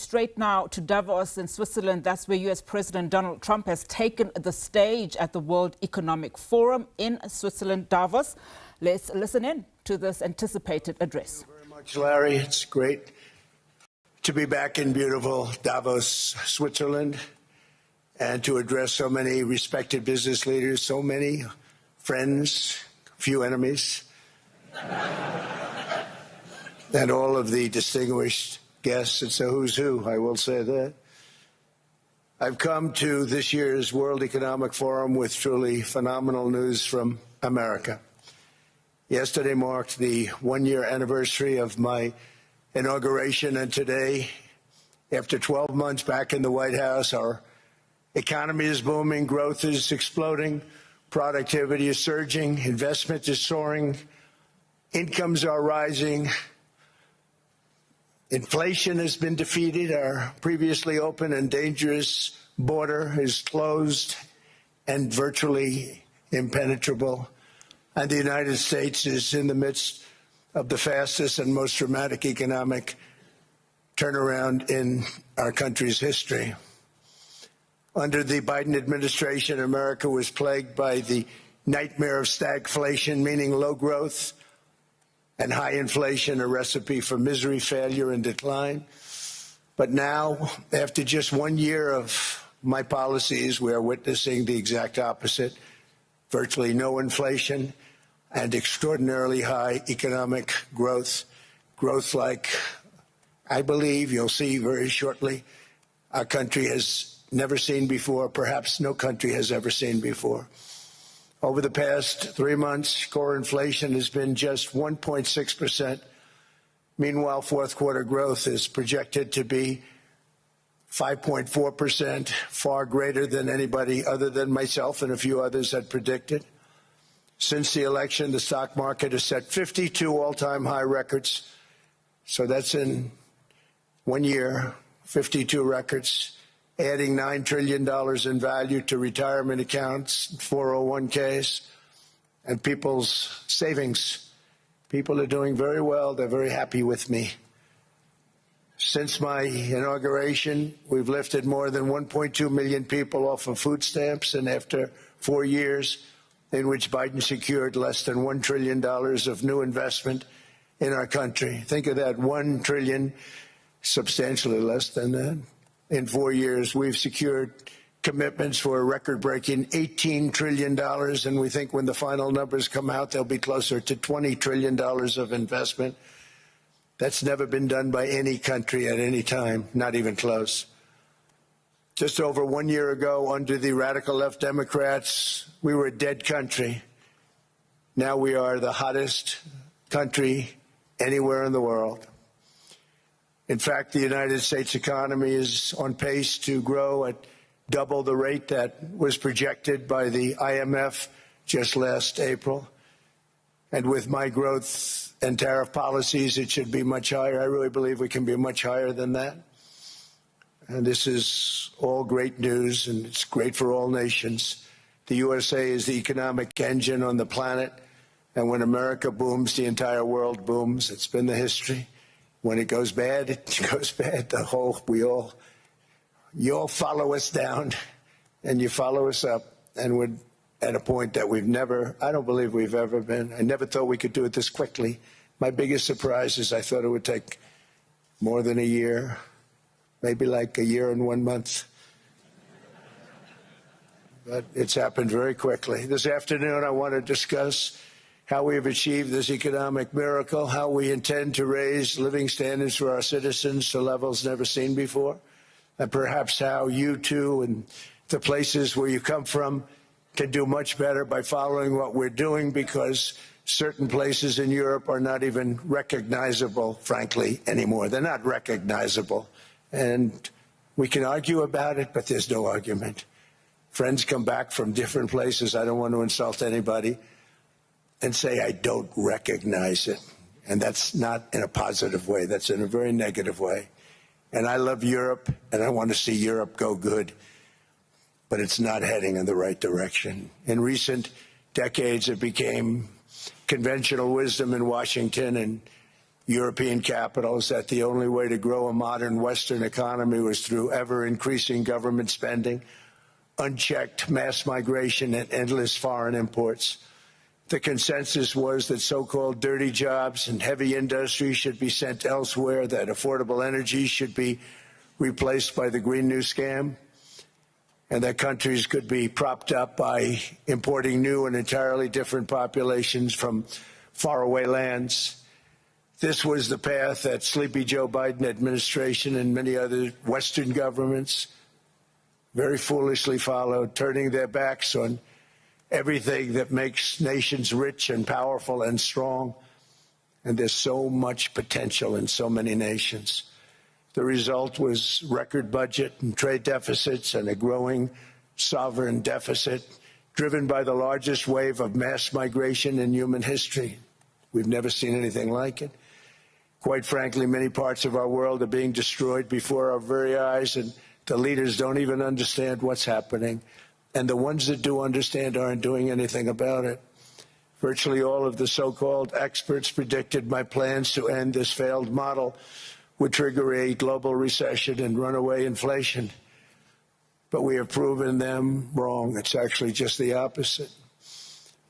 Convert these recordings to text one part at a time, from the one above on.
straight now to Davos in Switzerland. That's where U.S. President Donald Trump has taken the stage at the World Economic Forum in Switzerland, Davos. Let's listen in to this anticipated address. Thank you very much, Larry. It's great to be back in beautiful Davos, Switzerland, and to address so many respected business leaders, so many friends, few enemies, and all of the distinguished guests. It's a who's who, I will say that. I've come to this year's World Economic Forum with truly phenomenal news from America. Yesterday marked the one-year anniversary of my inauguration, and today, after 12 months back in the White House, our economy is booming, growth is exploding, productivity is surging, investment is soaring, incomes are rising, inflation has been defeated, our previously open and dangerous border is closed and virtually impenetrable, and the United States is in the midst of the fastest and most dramatic economic turnaround in our country's history. Under the Biden administration, America was plagued by the nightmare of stagflation, meaning low growth and high inflation, a recipe for misery, failure, and decline. But now, after just 1 year of my policies, we are witnessing the exact opposite: virtually no inflation and extraordinarily high economic growth. Growth like, I believe, you'll see very shortly, our country has never seen before, perhaps no country has ever seen before. Over the past 3 months, core inflation has been just 1.6%. Meanwhile, fourth quarter growth is projected to be 5.4%, far greater than anybody other than myself and a few others had predicted. Since the election, the stock market has set 52 all-time high records. So that's in 1 year, 52 records, adding $9 trillion in value to retirement accounts, 401ks, and people's savings. People are doing very well. They're very happy with me. Since my inauguration, we've lifted more than 1.2 million people off of food stamps, and after 4 years in which Biden secured less than $1 trillion of new investment in our country. Think of that, $1 trillion, substantially less than that. In 4 years, we've secured commitments for a record-breaking $18 trillion, and we think when the final numbers come out, they'll be closer to $20 trillion of investment. That's never been done by any country at any time, not even close. Just over 1 year ago, under the radical left Democrats, we were a dead country. Now we are the hottest country anywhere in the world. In fact, the United States economy is on pace to grow at double the rate that was projected by the IMF just last April. And with my growth and tariff policies, it should be much higher. I really believe we can be much higher than that. And this is all great news, and it's great for all nations. The USA is the economic engine on the planet, and when America booms, the entire world booms. It's been the history. When it goes bad, it goes bad. You all follow us down, and you follow us up, and we're at a point that I don't believe we've ever been. I never thought we could do it this quickly. My biggest surprise is I thought it would take more than a year, maybe like a year and 1 month. But it's happened very quickly. This afternoon, I want to discuss how we have achieved this economic miracle, how we intend to raise living standards for our citizens to levels never seen before, and perhaps how you too and the places where you come from can do much better by following what we're doing, because certain places in Europe are not even recognizable, frankly, anymore. They're not recognizable. And we can argue about it, but there's no argument. Friends come back from different places. I don't want to insult anybody and say I don't recognize it. And that's not in a positive way. That's in a very negative way. And I love Europe, and I want to see Europe go good. But it's not heading in the right direction. In recent decades, it became conventional wisdom in Washington and European capitals that the only way to grow a modern Western economy was through ever-increasing government spending, unchecked mass migration, and endless foreign imports. The consensus was that so-called dirty jobs and heavy industry should be sent elsewhere, that affordable energy should be replaced by the Green New Scam, and that countries could be propped up by importing new and entirely different populations from faraway lands. This was the path that sleepy Joe Biden administration and many other Western governments very foolishly followed, turning their backs on everything that makes nations rich and powerful and strong. And there's so much potential in so many nations. The result was record budget and trade deficits and a growing sovereign deficit driven by the largest wave of mass migration in human history. We've never seen anything like it. Quite frankly, many parts of our world are being destroyed before our very eyes, and the leaders don't even understand what's happening. And the ones that do understand aren't doing anything about it. Virtually all of the so-called experts predicted my plans to end this failed model would trigger a global recession and runaway inflation. But we have proven them wrong. It's actually just the opposite.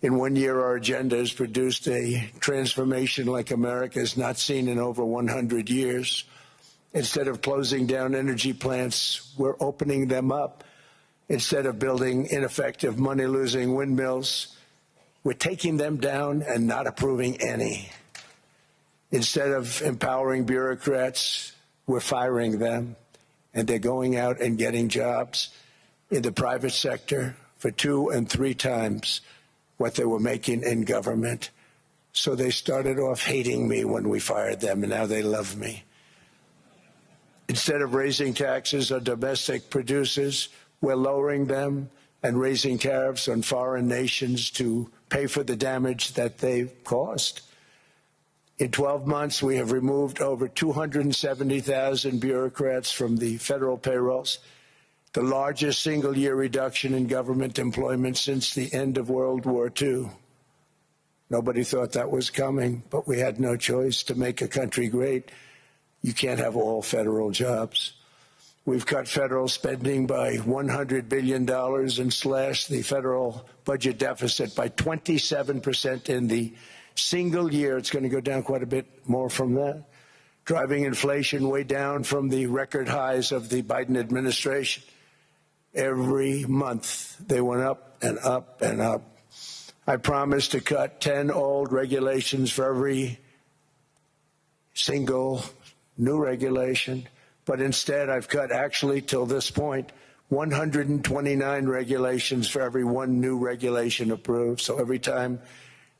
In 1 year, our agenda has produced a transformation like America has not seen in over 100 years. Instead of closing down energy plants, we're opening them up. Instead of building ineffective, money-losing windmills, we're taking them down and not approving any. Instead of empowering bureaucrats, we're firing them, and they're going out and getting jobs in the private sector for 2 and 3 times what they were making in government. So they started off hating me when we fired them, and now they love me. Instead of raising taxes on domestic producers, we're lowering them and raising tariffs on foreign nations to pay for the damage that they've caused. In 12 months, we have removed over 270,000 bureaucrats from the federal payrolls, the largest single-year reduction in government employment since the end of World War II. Nobody thought that was coming, but we had no choice. To make a country great, you can't have all federal jobs. We've cut federal spending by $100 billion and slashed the federal budget deficit by 27% in the single year. It's going to go down quite a bit more from that, driving inflation way down from the record highs of the Biden administration. Every month, they went up and up and up. I promised to cut 10 old regulations for every single new regulation, but instead I've cut, actually, till this point, 129 regulations for every one new regulation approved. So every time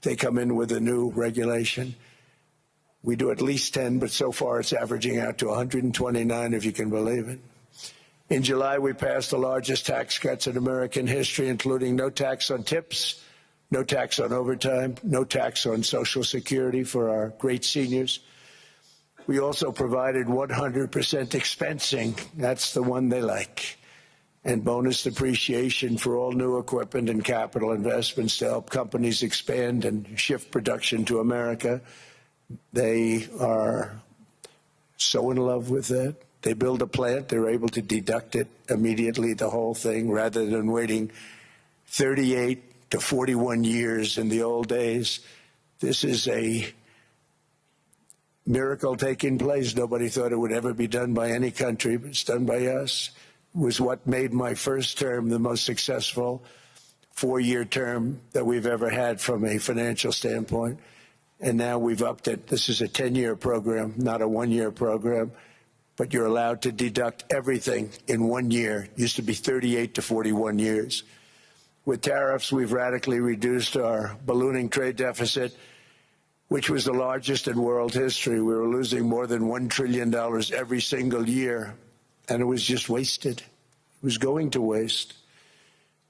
they come in with a new regulation, we do at least 10, but so far it's averaging out to 129, if you can believe it. In July, we passed the largest tax cuts in American history, including no tax on tips, no tax on overtime, no tax on Social Security for our great seniors. We also provided 100% expensing. That's the one they like. And bonus depreciation for all new equipment and capital investments to help companies expand and shift production to America. They are so in love with that. They build a plant, they're able to deduct it immediately, the whole thing, rather than waiting 38 to 41 years in the old days. This is a miracle taking place. Nobody thought it would ever be done by any country, but it's done by us. It was what made my first term the most successful 4-year term that we've ever had from a financial standpoint. And now we've upped it. This is a 10-year program, not a 1-year program. But you're allowed to deduct everything in 1 year. It used to be 38 to 41 years. With tariffs, we've radically reduced our ballooning trade deficit, which was the largest in world history. We were losing more than $1 trillion every single year, and it was just wasted. It was going to waste.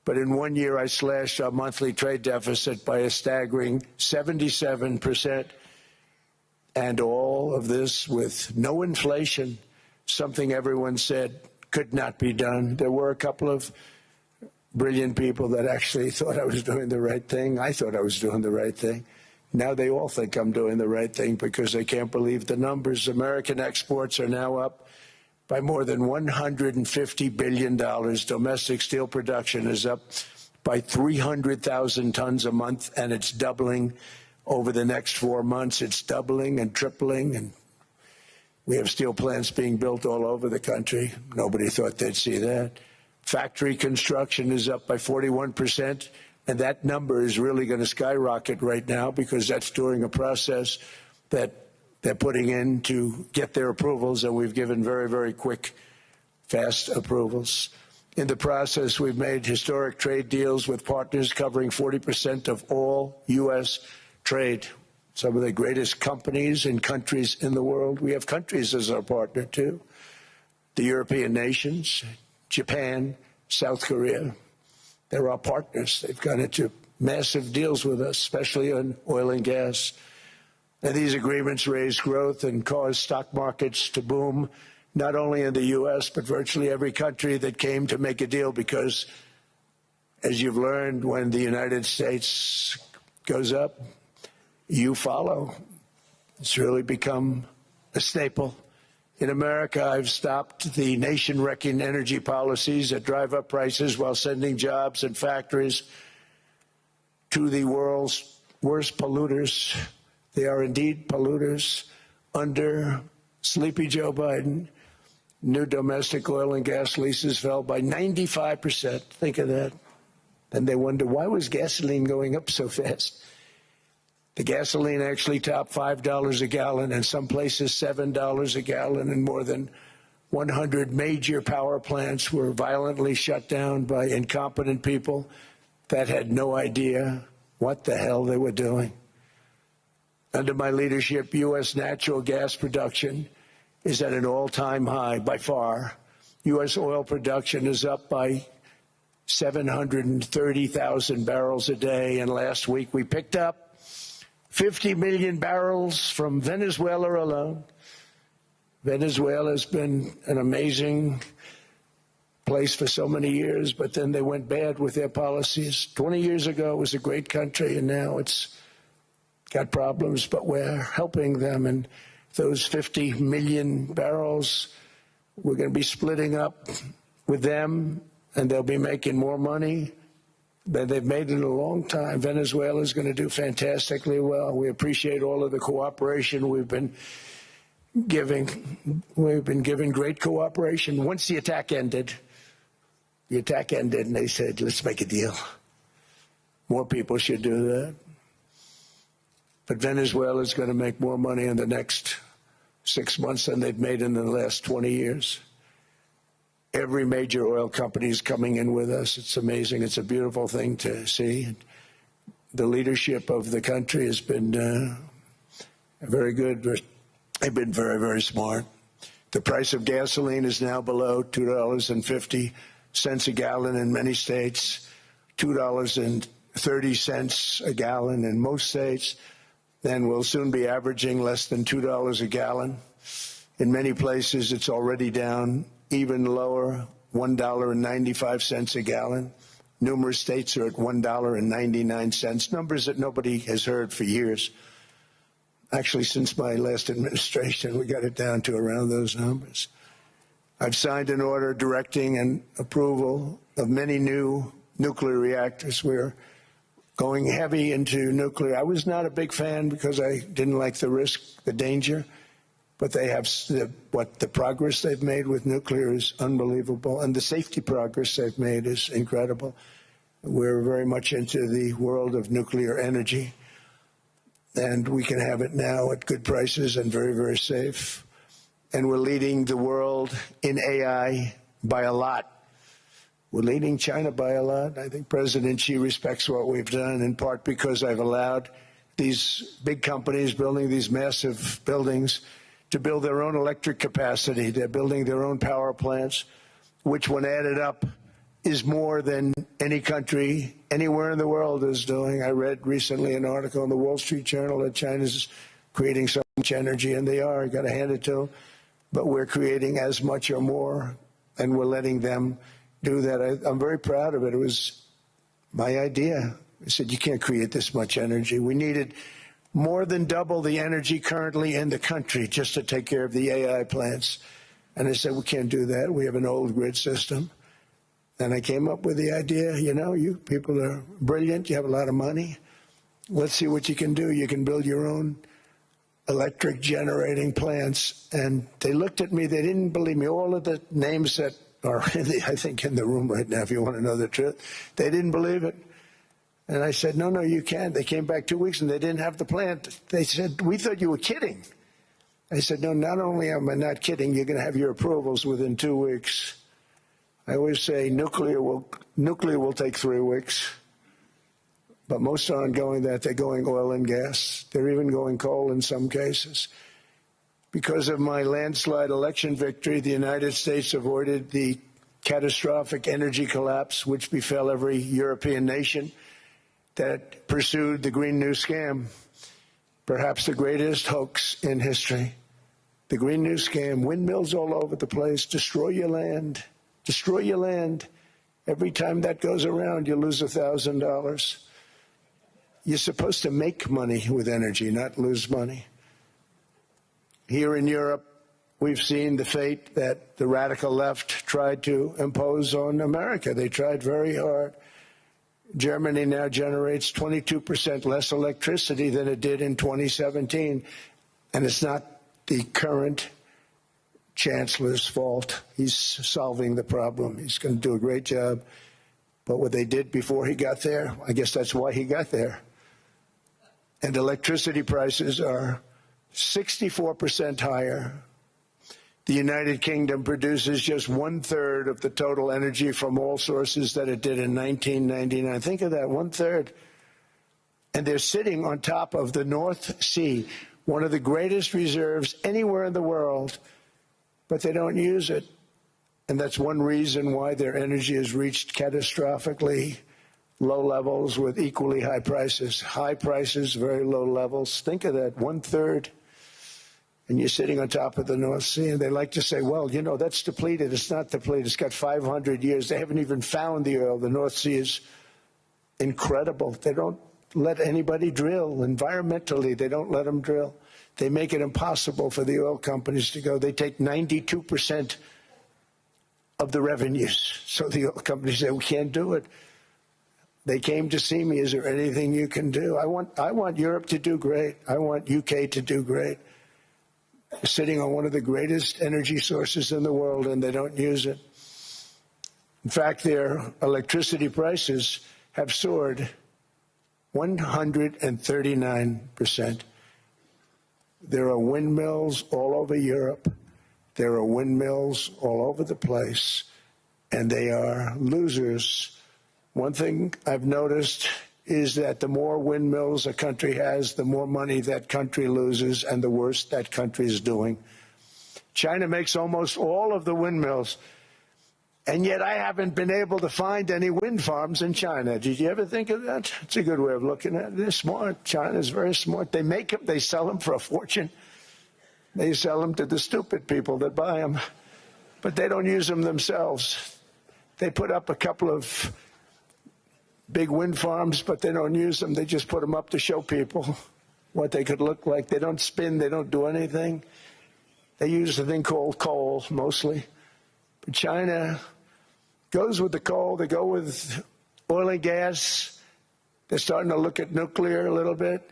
But in 1 year, I slashed our monthly trade deficit by a staggering 77%, and all of this with no inflation. Something everyone said could not be done. There were a couple of brilliant people that actually thought I was doing the right thing. I thought I was doing the right thing. Now they all think I'm doing the right thing because they can't believe the numbers. American exports are now up by more than $150 billion. Domestic steel production is up by 300,000 tons a month, and it's doubling over the next 4 months. It's doubling and tripling, and we have steel plants being built all over the country. Nobody thought they'd see that. Factory construction is up by 41%, and that number is really going to skyrocket right now because that's during a process that they're putting in to get their approvals, and we've given very, very quick, fast approvals. In the process, we've made historic trade deals with partners covering 40% of all U.S. trade. Some of the greatest companies and countries in the world. We have countries as our partner, too. The European nations, Japan, South Korea. They're our partners. They've gone into massive deals with us, especially on oil and gas. And these agreements raise growth and cause stock markets to boom, not only in the U.S., but virtually every country that came to make a deal, because, as you've learned, when the United States goes up, you follow. It's really become a staple. In America, I've stopped the nation-wrecking energy policies that drive up prices while sending jobs and factories to the world's worst polluters. They are indeed polluters. Under sleepy Joe Biden, new domestic oil and gas leases fell by 95%. Think of that. Then they wonder, why was gasoline going up so fast? The gasoline actually topped $5 a gallon, and some places $7 a gallon, and more than 100 major power plants were violently shut down by incompetent people that had no idea what the hell they were doing. Under my leadership, U.S. natural gas production is at an all-time high by far. U.S. oil production is up by 730,000 barrels a day, and last week we picked up 50 million barrels from Venezuela alone. Venezuela has been an amazing place for so many years, but then they went bad with their policies. 20 years ago, it was a great country, and now it's got problems, but we're helping them. And those 50 million barrels, we're going to be splitting up with them, and they'll be making more money than they've made in a long time. Venezuela is going to do fantastically well. We appreciate all of the cooperation we've been giving. We've been giving great cooperation. Once the attack ended, and they said, let's make a deal. More people should do that. But Venezuela is going to make more money in the next 6 months than they've made in the last 20 years. Every major oil company is coming in with us. It's amazing. It's a beautiful thing to see. The leadership of the country has been very good. They've been very, very smart. The price of gasoline is now below $2.50 a gallon in many states, $2.30 a gallon in most states. Then we'll soon be averaging less than $2 a gallon. In many places, it's already down even lower, $1.95 a gallon. Numerous states are at $1.99, numbers that nobody has heard for years. Actually, since my last administration, we got it down to around those numbers. I've signed an order directing and approval of many new nuclear reactors. We're going heavy into nuclear. I was not a big fan because I didn't like the risk, the danger. But they have the progress they've made with nuclear is unbelievable, and the safety progress they've made is incredible. We're very much into the world of nuclear energy, and we can have it now at good prices and very, very safe. And we're leading the world in AI by a lot. We're leading China by a lot. I think President Xi respects what we've done, in part because I've allowed these big companies building these massive buildings to build their own electric capacity. They're building their own power plants, which, when added up, is more than any country anywhere in the world is doing. I read recently an article in the Wall Street Journal that China's creating so much energy, and they are. Got to hand it to them. But we're creating as much or more, and we're letting them do that. I'm very proud of it. It was my idea. I said, you can't create this much energy. We needed more than double the energy currently in the country just to take care of the AI plants. And I said, we can't do that. We have an old grid system. And I came up with the idea, you know, you people are brilliant. You have a lot of money. Let's see what you can do. You can build your own electric generating plants. And they looked at me. They didn't believe me. All of the names that are, I think, in the room right now, if you want to know the truth, they didn't believe it. And I said, no, you can't. They came back 2 weeks and they didn't have the plant. They said, we thought you were kidding. I said, no, not only am I not kidding, you're going to have your approvals within 2 weeks. I always say nuclear will take 3 weeks. But most aren't going that. They're going oil and gas. They're even going coal in some cases. Because of my landslide election victory, the United States avoided the catastrophic energy collapse which befell every European nation that pursued the Green New Scam, perhaps the greatest hoax in history. The Green New Scam, windmills all over the place, destroy your land, destroy your land. Every time that goes around, you lose $1,000. You're supposed to make money with energy, not lose money. Here in Europe, we've seen the fate that the radical left tried to impose on America. They tried very hard. Germany now generates 22% less electricity than it did in 2017. And it's not the current chancellor's fault. He's solving the problem. He's going to do a great job. But what they did before he got there, I guess that's why he got there. And electricity prices are 64% higher. The United Kingdom produces just 1/3 of the total energy from all sources that it did in 1999. Think of that, 1/3. And they're sitting on top of the North Sea, one of the greatest reserves anywhere in the world, but they don't use it. And that's one reason why their energy has reached catastrophically low levels with equally high prices. High prices, very low levels. Think of that, 1/3. And you're sitting on top of the North Sea, and they like to say, well, you know, that's depleted. It's not depleted. It's got 500 years. They haven't even found the oil. The North Sea is incredible. They don't let anybody drill. Environmentally, they don't let them drill. They make it impossible for the oil companies to go. They take 92% of the revenues. So the oil companies say, we can't do it. They came to see me. Is there anything you can do? I want Europe to do great. I want UK to do great. Sitting on one of the greatest energy sources in the world, and they don't use it. In fact, their electricity prices have soared 139%. There are windmills all over Europe. There are windmills all over the place, and they are losers. One thing I've noticed is that the more windmills a country has, the more money that country loses and the worse that country is doing. China makes almost all of the windmills, and yet I haven't been able to find any wind farms in China. Did you ever think of that? It's a good way of looking at it. They're smart. China's very smart. They make them, they sell them for a fortune. They sell them to the stupid people that buy them, but they don't use them themselves. They put up a couple of big wind farms, but they don't use them. They just put them up to show people what they could look like. They don't spin. They don't do anything. They use a thing called coal, mostly. But China goes with the coal. They go with oil and gas. They're starting to look at nuclear a little bit.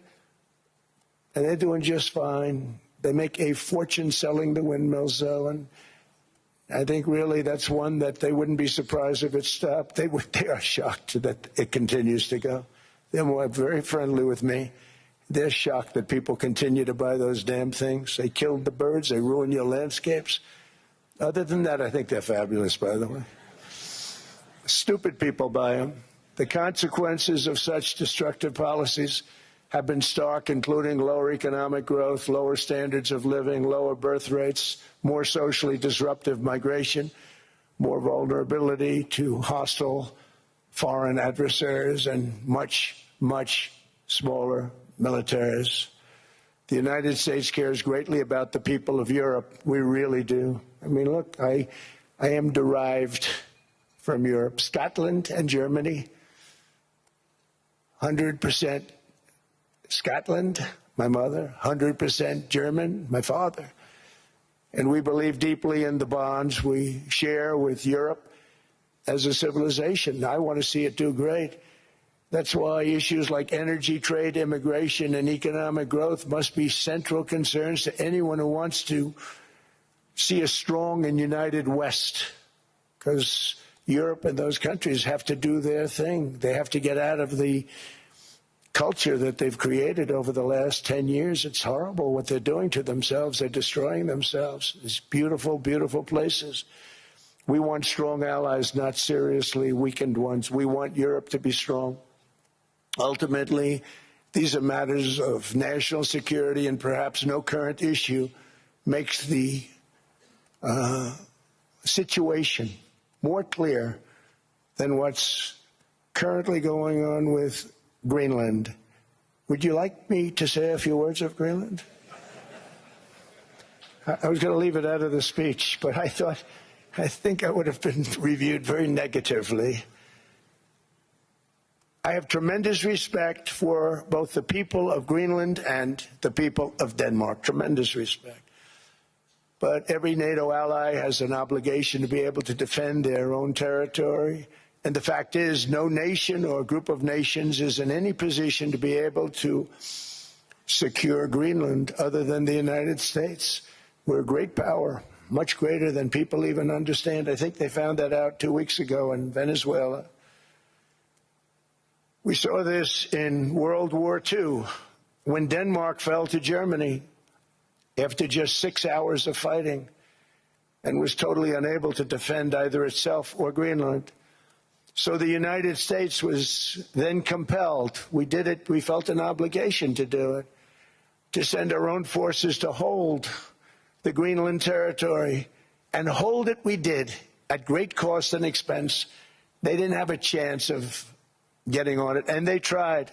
And they're doing just fine. They make a fortune selling the windmills, though, and I think really that's one that they wouldn't be surprised if it stopped. They are shocked that it continues to go. They're very friendly with me. They're shocked that people continue to buy those damn things. They killed the birds. They ruin your landscapes. Other than that, I think they're fabulous, by the way. Stupid people buy them. The consequences of such destructive policies have been stark, including lower economic growth, lower standards of living, lower birth rates, more socially disruptive migration, more vulnerability to hostile foreign adversaries, and much, much smaller militaries. The United States cares greatly about the people of Europe. We really do. I mean, look, I am derived from Europe. Scotland and Germany, 100% Scotland, my mother, 100% German, my father. And we believe deeply in the bonds we share with Europe as a civilization. I want to see it do great. That's why issues like energy, trade, immigration, and economic growth must be central concerns to anyone who wants to see a strong and united West, because Europe and those countries have to do their thing. They have to get out of the culture that they've created over the last 10 years. It's horrible what they're doing to themselves. They're destroying themselves. These beautiful, beautiful places. We want strong allies, not seriously weakened ones. We want Europe to be strong. Ultimately, these are matters of national security, and perhaps no current issue makes the situation more clear than what's currently going on with Greenland. Would you like me to say a few words of Greenland? I was going to leave it out of the speech, but I think I would have been reviewed very negatively. I have tremendous respect for both the people of Greenland and the people of Denmark, tremendous respect. But every NATO ally has an obligation to be able to defend their own territory. And the fact is, no nation or group of nations is in any position to be able to secure Greenland other than the United States. We're a great power, much greater than people even understand. I think they found that out 2 weeks ago in Venezuela. We saw this in World War II, when Denmark fell to Germany after just 6 hours of fighting and was totally unable to defend either itself or Greenland. So the United States was then compelled, we did it, we felt an obligation to do it, to send our own forces to hold the Greenland territory, and hold it we did at great cost and expense. They didn't have a chance of getting on it, and they tried.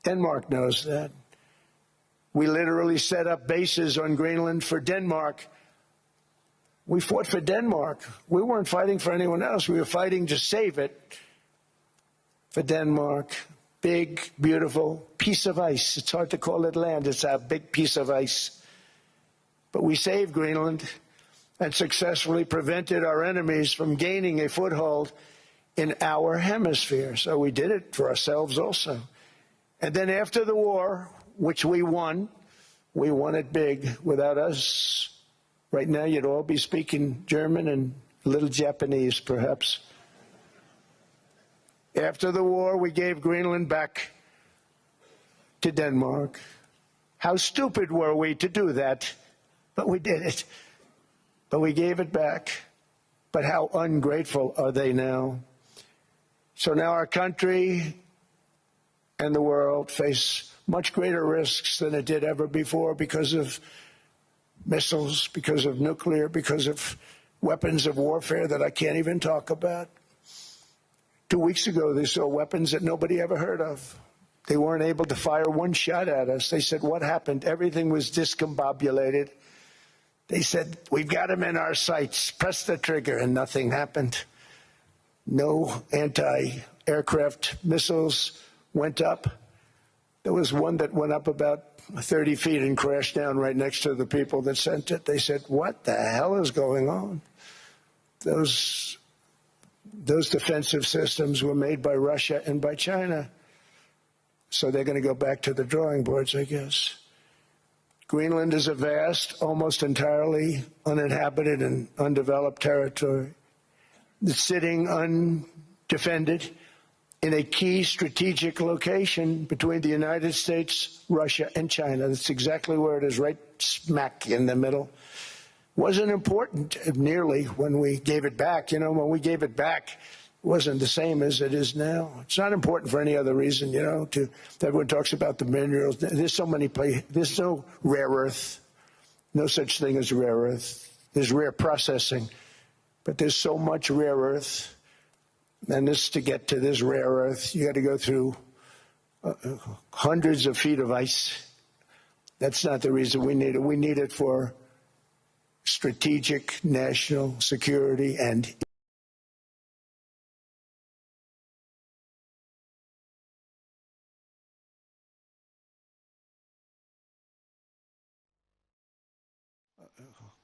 Denmark knows that. We literally set up bases on Greenland for Denmark. We fought for Denmark. We weren't fighting for anyone else. We were fighting to save it for Denmark. Big, beautiful piece of ice. It's hard to call it land. It's a big piece of ice. But we saved Greenland and successfully prevented our enemies from gaining a foothold in our hemisphere. So we did it for ourselves also. And then after the war, which we won it big. Without us, right now you'd all be speaking German and a little Japanese, perhaps. After the war, we gave Greenland back to Denmark. How stupid were we to do that? But we did it. But we gave it back. But how ungrateful are they now? So now our country and the world face much greater risks than it did ever before because of missiles, because of nuclear, because of weapons of warfare that I can't even talk about. 2 weeks ago, they saw weapons that nobody ever heard of. They weren't able to fire one shot at us. They said, what happened? Everything was discombobulated. They said, we've got them in our sights. Press the trigger, and nothing happened. No anti-aircraft missiles went up. There was one that went up about 30 feet and crashed down right next to the people that sent it. They said, what the hell is going on? Those defensive systems were made by Russia and by China. So they're going to go back to the drawing boards, I guess. Greenland is a vast, almost entirely uninhabited and undeveloped territory. It's sitting undefended in a key strategic location between the United States, Russia, and China. That's exactly where it is, right smack in the middle. Wasn't important nearly when we gave it back. You know, when we gave it back, it wasn't the same as it is now. It's not important for any other reason, you know, everyone talks about the minerals. There's so many places. There's no rare earth, no such thing as rare earth. There's rare processing, but there's so much rare earth. And this, to get to this rare earth, you got to go through hundreds of feet of ice. That's not the reason we need it. We need it for strategic national security and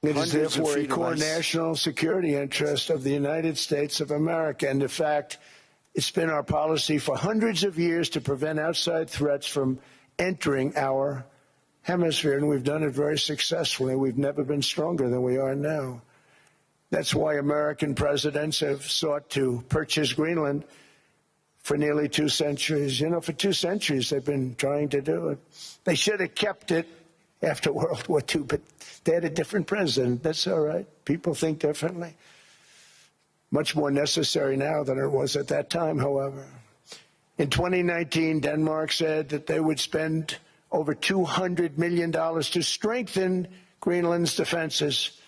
It is therefore a core national security interest of the United States of America. And in fact, it's been our policy for hundreds of years to prevent outside threats from entering our hemisphere, and we've done it very successfully. We've never been stronger than we are now. That's why American presidents have sought to purchase Greenland for nearly 2 centuries. You know, for 2 centuries they've been trying to do it. They should have kept it after World War II, but they had a different president. That's all right. People think differently. Much more necessary now than it was at that time, however. In 2019, Denmark said that they would spend over $200 million to strengthen Greenland's defenses.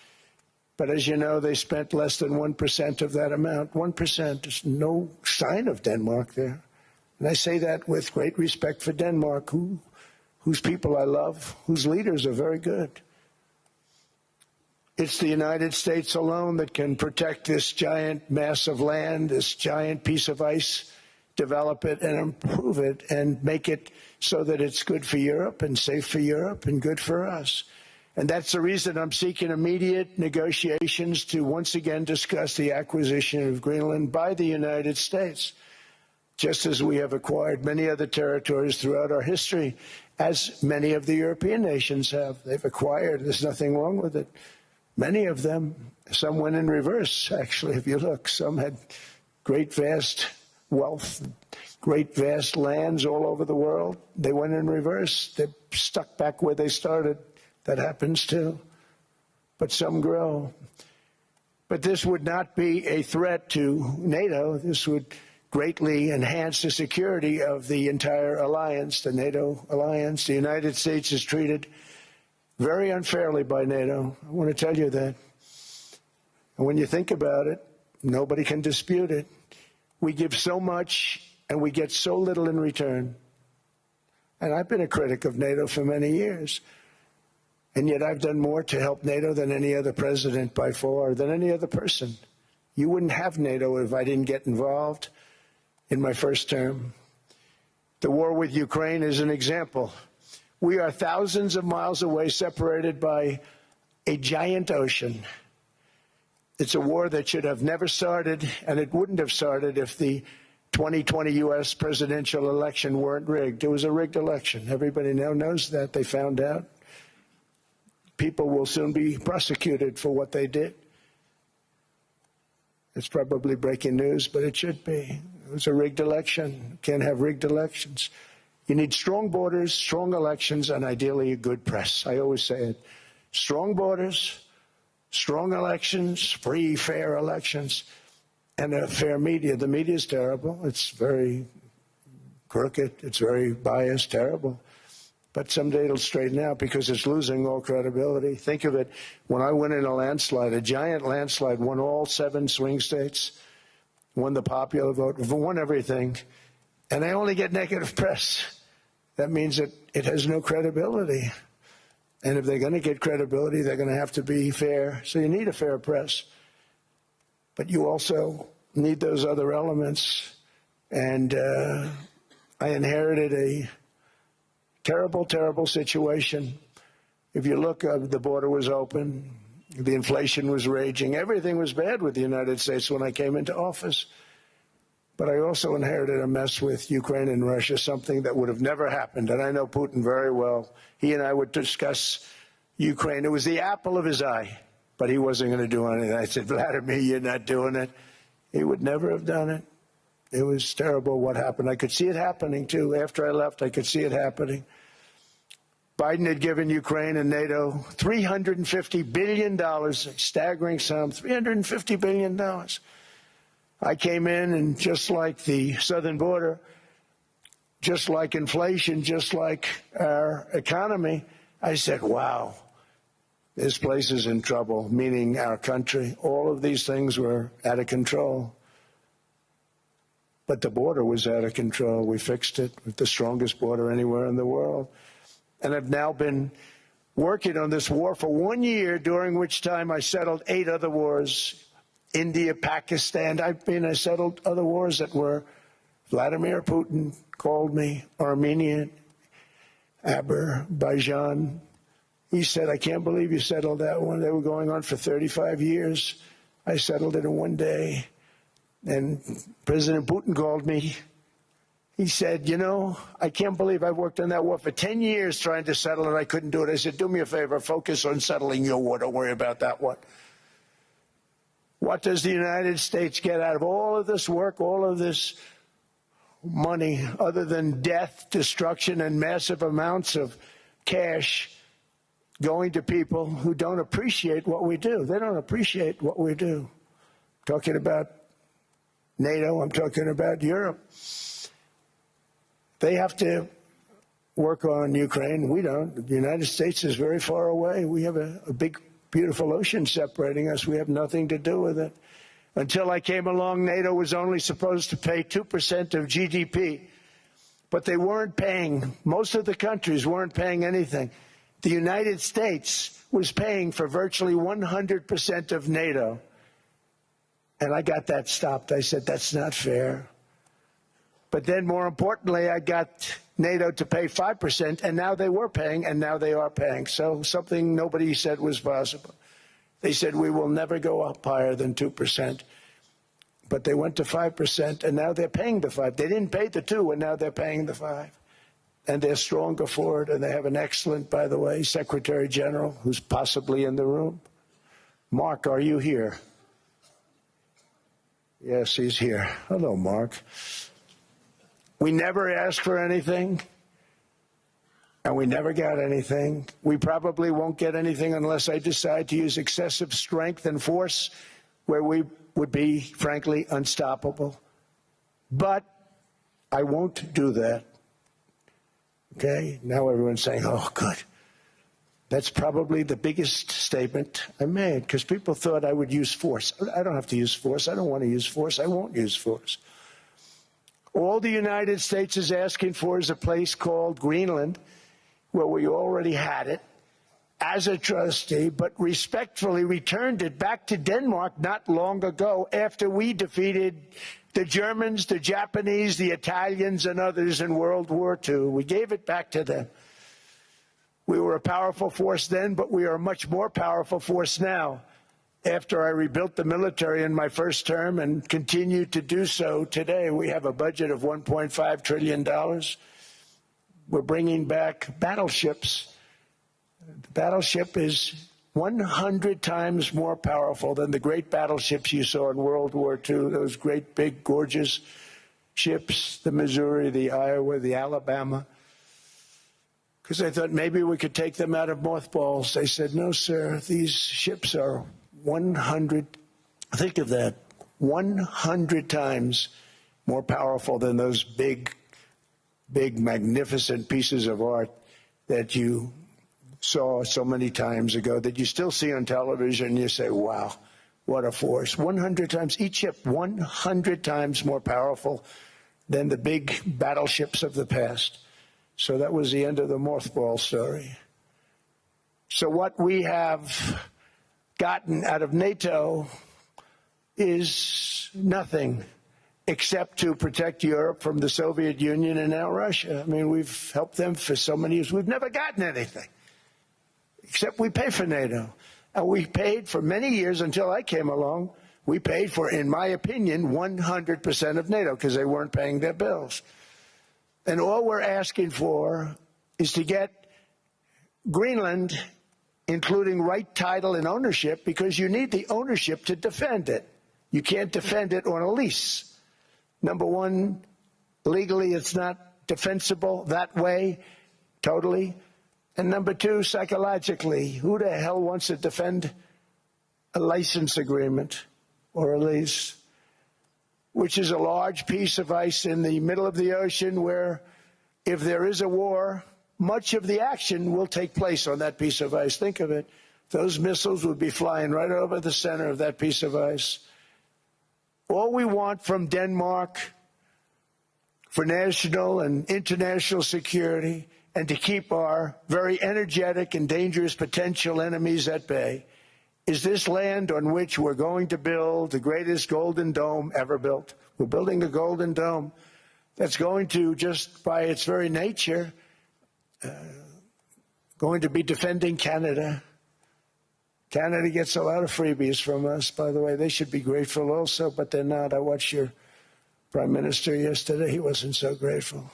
But as you know, they spent less than 1% of that amount. 1%. There's no sign of Denmark there. And I say that with great respect for Denmark, whose people I love, whose leaders are very good. It's the United States alone that can protect this giant mass of land, this giant piece of ice, develop it and improve it and make it so that it's good for Europe and safe for Europe and good for us. And that's the reason I'm seeking immediate negotiations to once again discuss the acquisition of Greenland by the United States, just as we have acquired many other territories throughout our history, as many of the European nations have. They've acquired. There's nothing wrong with it. Many of them, some went in reverse, actually, if you look. Some had great, vast wealth, great, vast lands all over the world. They went in reverse. They're stuck back where they started. That happens too. But some grow. But this would not be a threat to NATO. This would greatly enhance the security of the entire alliance, the NATO alliance. The United States is treated very unfairly by NATO. I want to tell you that. And when you think about it, nobody can dispute it. We give so much and we get so little in return. And I've been a critic of NATO for many years. And yet I've done more to help NATO than any other president by far, than any other person. You wouldn't have NATO if I didn't get involved in my first term. The war with Ukraine is an example. We are thousands of miles away, separated by a giant ocean. It's a war that should have never started, and it wouldn't have started if the 2020 U.S. presidential election weren't rigged. It was a rigged election. Everybody now knows that. They found out. People will soon be prosecuted for what they did. It's probably breaking news, but it should be. It was a rigged election. You can't have rigged elections. You need strong borders, strong elections, and ideally a good press. I always say it. Strong borders, strong elections, free, fair elections, and a fair media. The media is terrible. It's very crooked. It's very biased, terrible. But someday it'll straighten out because it's losing all credibility. Think of it. When I went in a landslide, a giant landslide, won all 7 swing states, won the popular vote, won everything, and I only get negative press. That means that it has no credibility. And if they're going to get credibility, they're going to have to be fair. So you need a fair press. But you also need those other elements. And I inherited a terrible, terrible situation. If you look, the border was open. The inflation was raging. Everything was bad with the United States when I came into office. But I also inherited a mess with Ukraine and Russia, something that would have never happened. And I know Putin very well. He and I would discuss Ukraine. It was the apple of his eye, but he wasn't going to do anything. I said, Vladimir, you're not doing it. He would never have done it. It was terrible what happened. I could see it happening, too. After I left, I could see it happening. Biden had given Ukraine and NATO $350 billion, a staggering sum, $350 billion. I came in, and just like the southern border, just like inflation, just like our economy, I said, wow, this place is in trouble, meaning our country. All of these things were out of control. But the border was out of control. We fixed it with the strongest border anywhere in the world. And I've now been working on this war for 1 year, during which time I settled 8 other wars. India, Pakistan. I settled other wars that were Vladimir Putin called me, Armenia, Azerbaijan, He said, I can't believe you settled that one. They were going on for 35 years. I settled it in one day. And President Putin called me. He said, you know, I can't believe I've worked on that war for 10 years trying to settle it. I couldn't do it. I said, do me a favor, focus on settling your war. Don't worry about that one. What does the United States get out of all of this work, all of this money, other than death, destruction, and massive amounts of cash going to people who don't appreciate what we do? They don't appreciate what we do. I'm talking about NATO. I'm talking about Europe. They have to work on Ukraine. We don't. The United States is very far away. We have a big, beautiful ocean separating us. We have nothing to do with it. Until I came along, NATO was only supposed to pay 2% of GDP. But they weren't paying. Most of the countries weren't paying anything. The United States was paying for virtually 100% of NATO. And I got that stopped. I said, that's not fair. But then, more importantly, I got NATO to pay 5%, and now they were paying, and now they are paying. So something nobody said was possible. They said, we will never go up higher than 2%. But they went to 5%, and now they're paying the 5%. They didn't pay the 2%, and now they're paying the 5%. And they're stronger for it, and they have an excellent, by the way, Secretary General, who's possibly in the room. Mark, are you here? Yes, he's here. Hello, Mark. We never asked for anything, and we never got anything. We probably won't get anything unless I decide to use excessive strength and force, where we would be, frankly, unstoppable. But I won't do that. Okay? Now everyone's saying, oh, good. That's probably the biggest statement I made, because people thought I would use force. I don't have to use force. I don't want to use force. I won't use force. All the United States is asking for is a place called Greenland, where we already had it as a trustee, but respectfully returned it back to Denmark not long ago after we defeated the Germans, the Japanese, the Italians, and others in World War II. We gave it back to them. We were a powerful force then, but we are a much more powerful force now. After I rebuilt the military in my first term and continue to do so today, we have a budget of $1.5 trillion. We're bringing back battleships. The battleship is 100 times more powerful than the great battleships you saw in World War II, those great, big, gorgeous ships, the Missouri, the Iowa, the Alabama. Because I thought maybe we could take them out of mothballs. They said, no, sir, these ships are 100, think of that, 100 times more powerful than those big, magnificent pieces of art that you saw so many times ago, that you still see on television, and you say, wow, what a force. 100 times, each ship 100 times more powerful than the big battleships of the past. So that was the end of the mothball story. So what we have gotten out of NATO is nothing except to protect Europe from the Soviet Union and now Russia. I mean, we've helped them for so many years. We've never gotten anything, except we pay for NATO. And we paid for many years until I came along. We paid for, in my opinion, 100% of NATO because they weren't paying their bills. And all we're asking for is to get Greenland, including right title and ownership, because you need the ownership to defend it. You can't defend it on a lease. Number one, legally it's not defensible that way, totally. And number two, psychologically, who the hell wants to defend a license agreement or a lease, which is a large piece of ice in the middle of the ocean where if there is a war, much of the action will take place on that piece of ice. Think of it. Those missiles would be flying right over the center of that piece of ice. All we want from Denmark for national and international security and to keep our very energetic and dangerous potential enemies at bay is this land on which we're going to build the greatest golden dome ever built. We're building a golden dome that's going to, just by its very nature, going to be defending Canada. Canada gets a lot of freebies from us, by the way. They should be grateful also, but they're not. I watched your Prime Minister yesterday. He wasn't so grateful.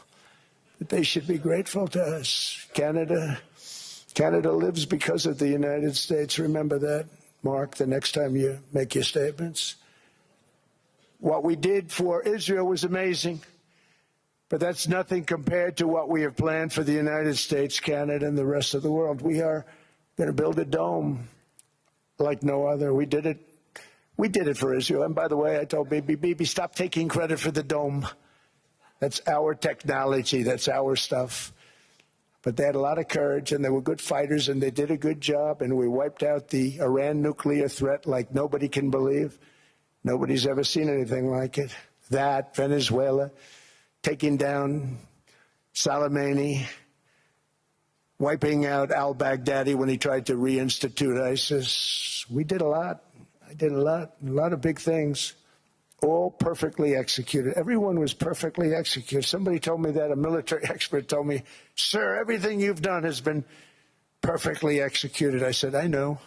But they should be grateful to us. Canada lives because of the United States. Remember that, Mark, the next time you make your statements. What we did for Israel was amazing, but that's nothing compared to what we have planned for the United States, Canada, and the rest of the world. We are going to build a dome like no other. We did it for Israel. And by the way, I told Bibi, stop taking credit for the dome. That's our technology. That's our stuff. But they had a lot of courage, and they were good fighters, and they did a good job, and we wiped out the Iran nuclear threat like nobody can believe. Nobody's ever seen anything like it. That, Venezuela, taking down Soleimani, wiping out al-Baghdadi when he tried to reinstitute ISIS. We did a lot. I did a lot of big things, all perfectly executed. Everyone was perfectly executed. Somebody told me that, a military expert told me, sir, everything you've done has been perfectly executed. I said, I know.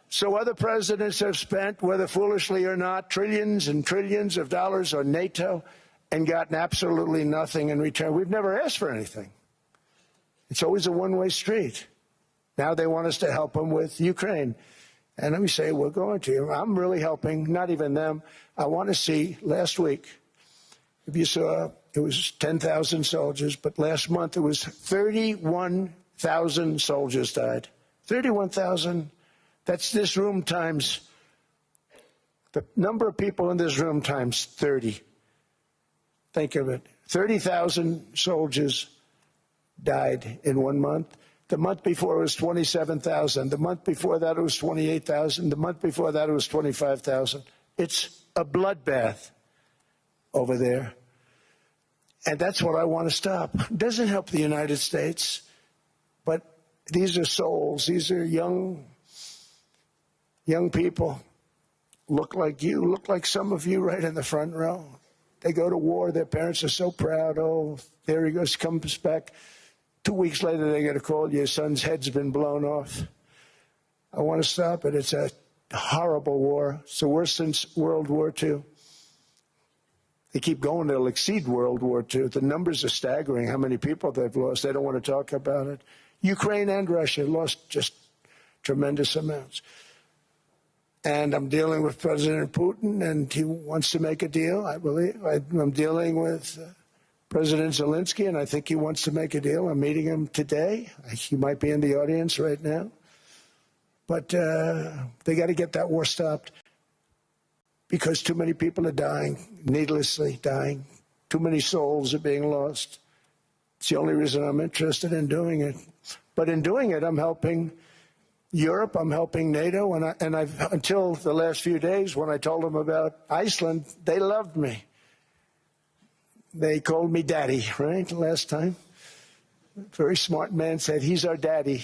So other presidents have spent, whether foolishly or not, trillions and trillions of dollars on NATO and gotten absolutely nothing in return. We've never asked for anything. It's always a one-way street. Now they want us to help them with Ukraine. And let me say, we're going to. I'm really helping, not even them. I want to see, last week, if you saw, it was 10,000 soldiers, but last month it was 31,000 soldiers died. 31,000. That's this room times, the number of people in this room times 30. Think of it. 30,000 soldiers died in 1 month. The month before it was 27,000. The month before that it was 28,000. The month before that it was 25,000. It's a bloodbath over there. And that's what I want to stop. It doesn't help the United States, but these are souls. These are young people. Look like you, look like some of you right in the front row. They go to war. Their parents are so proud. Oh, there he goes, comes back. 2 weeks later, they get a call, your son's head's been blown off. I want to stop it. It's a horrible war. It's the worst since World War II. They keep going, they'll exceed World War II. The numbers are staggering, how many people they've lost. They don't want to talk about it. Ukraine and Russia lost just tremendous amounts. And I'm dealing with President Putin, and he wants to make a deal, I believe. I'm dealing with President Zelensky, and I think he wants to make a deal. I'm meeting him today. He might be in the audience right now. But they got to get that war stopped because too many people are dying, needlessly dying. Too many souls are being lost. It's the only reason I'm interested in doing it. But in doing it, I'm helping Europe, I'm helping NATO, and I've until the last few days when I told them about Iceland, they loved me. They called me daddy, right, last time. A very smart man said, he's our daddy.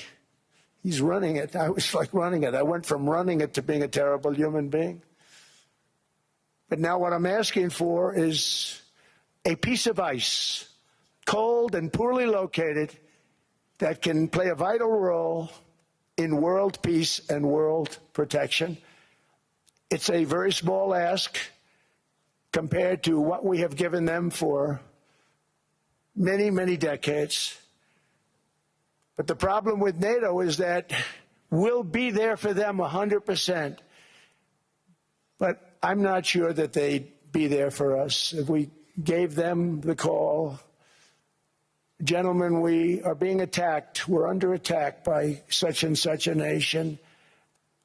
He's running it. I was like running it. I went from running it to being a terrible human being. But now what I'm asking for is a piece of ice, cold and poorly located, that can play a vital role in world peace and world protection. It's a very small ask compared to what we have given them for many, many decades. But the problem with NATO is that we'll be there for them 100%. But I'm not sure that they'd be there for us. If we gave them the call, gentlemen, we are being attacked. We're under attack by such and such a nation.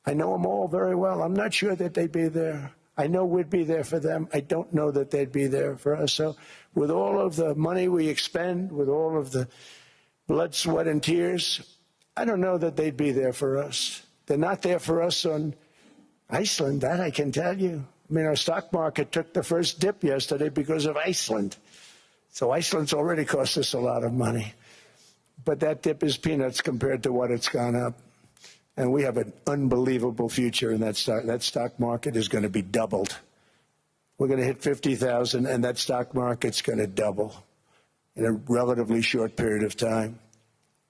I know them all very well. I'm not sure that they'd be there. I know we'd be there for them. I don't know that they'd be there for us. So with all of the money we expend, with all of the blood, sweat, and tears, I don't know that they'd be there for us. They're not there for us on Iceland, that I can tell you. I mean, our stock market took the first dip yesterday because of Iceland. So Iceland's already cost us a lot of money. But that dip is peanuts compared to what it's gone up. And we have an unbelievable future in that stock. That stock market is going to be doubled. We're going to hit 50,000, and that stock market's going to double in a relatively short period of time.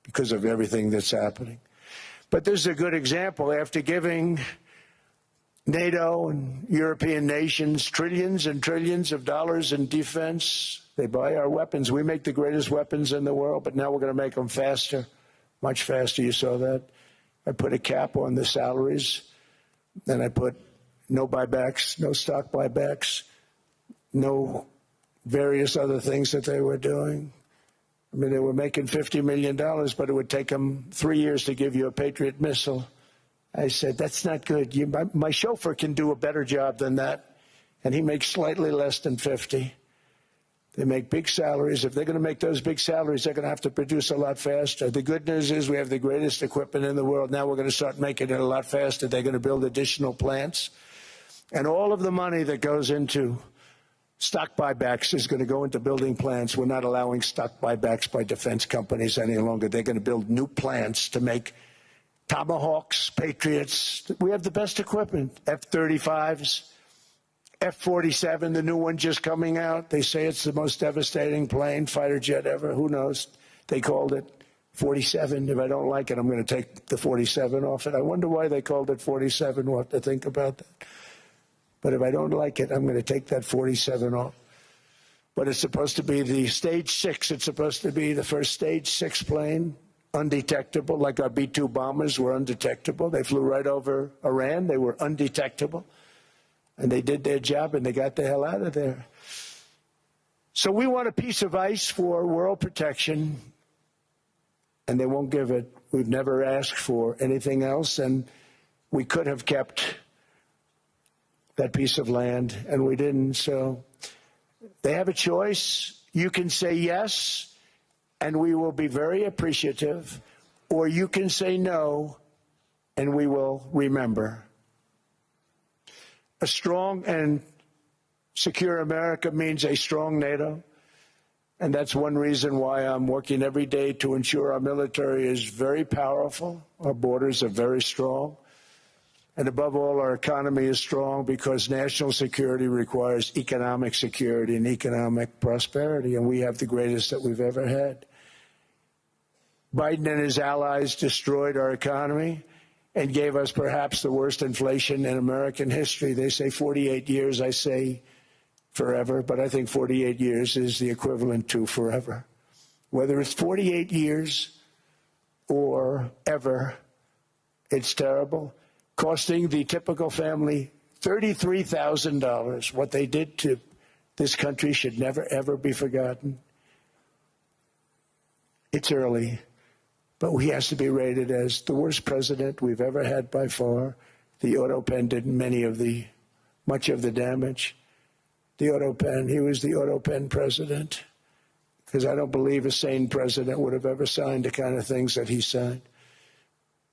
because of everything that's happening. But this is a good example. After giving NATO and European nations trillions and trillions of dollars in defense, they buy our weapons. We make the greatest weapons in the world, but now we're going to make them faster, much faster. You saw that. I put a cap on the salaries, and I put no buybacks, no stock buybacks, no various other things that they were doing. I mean, they were making $50 million, but it would take them 3 years to give you a Patriot missile. I said, that's not good. My chauffeur can do a better job than that, and he makes slightly less than 50. They make big salaries. If they're going to make those big salaries, they're going to have to produce a lot faster. The good news is we have the greatest equipment in the world. Now we're going to start making it a lot faster. They're going to build additional plants. And all of the money that goes into stock buybacks is going to go into building plants. We're not allowing stock buybacks by defense companies any longer. They're going to build new plants to make Tomahawks, Patriots. We have the best equipment, F-35s. F-47, the new one just coming out. They say it's the most devastating plane, fighter jet ever. Who knows? They called it 47. If I don't like it, I'm going to take the 47 off it. I wonder why they called it 47. We'll have to think about that. But if I don't like it, I'm going to take that 47 off. But it's supposed to be the Stage 6. It's supposed to be the first Stage 6 plane, undetectable, like our B-2 bombers were undetectable. They flew right over Iran. They were undetectable. And they did their job, and they got the hell out of there. So we want a piece of ice for world protection, and they won't give it. We've never asked for anything else, and we could have kept that piece of land, and we didn't. So they have a choice. You can say yes, and we will be very appreciative, or you can say no, and we will remember. A strong and secure America means a strong NATO, and that's one reason why I'm working every day to ensure our military is very powerful, our borders are very strong, and above all, our economy is strong because national security requires economic security and economic prosperity, and we have the greatest that we've ever had. Biden and his allies destroyed our economy and gave us perhaps the worst inflation in American history. They say 48 years, I say forever, but I think 48 years is the equivalent to forever. Whether it's 48 years or ever, it's terrible, costing the typical family $33,000. What they did to this country should never, ever be forgotten. It's early. But he has to be rated as the worst president we've ever had by far. The auto pen did much of the damage. The auto pen, he was the auto pen president, because I don't believe a sane president would have ever signed the kind of things that he signed.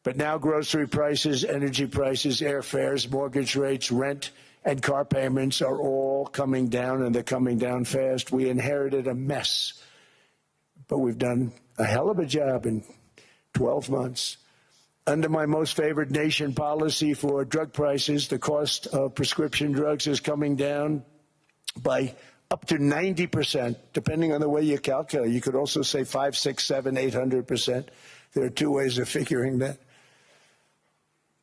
But now grocery prices, energy prices, airfares, mortgage rates, rent, and car payments are all coming down, and they're coming down fast. We inherited a mess, but we've done a hell of a job in 12 months. Under my most favored nation policy for drug prices, the cost of prescription drugs is coming down by up to 90%, depending on the way you calculate. You could also say 5, 6, 7, 800%. There are two ways of figuring that.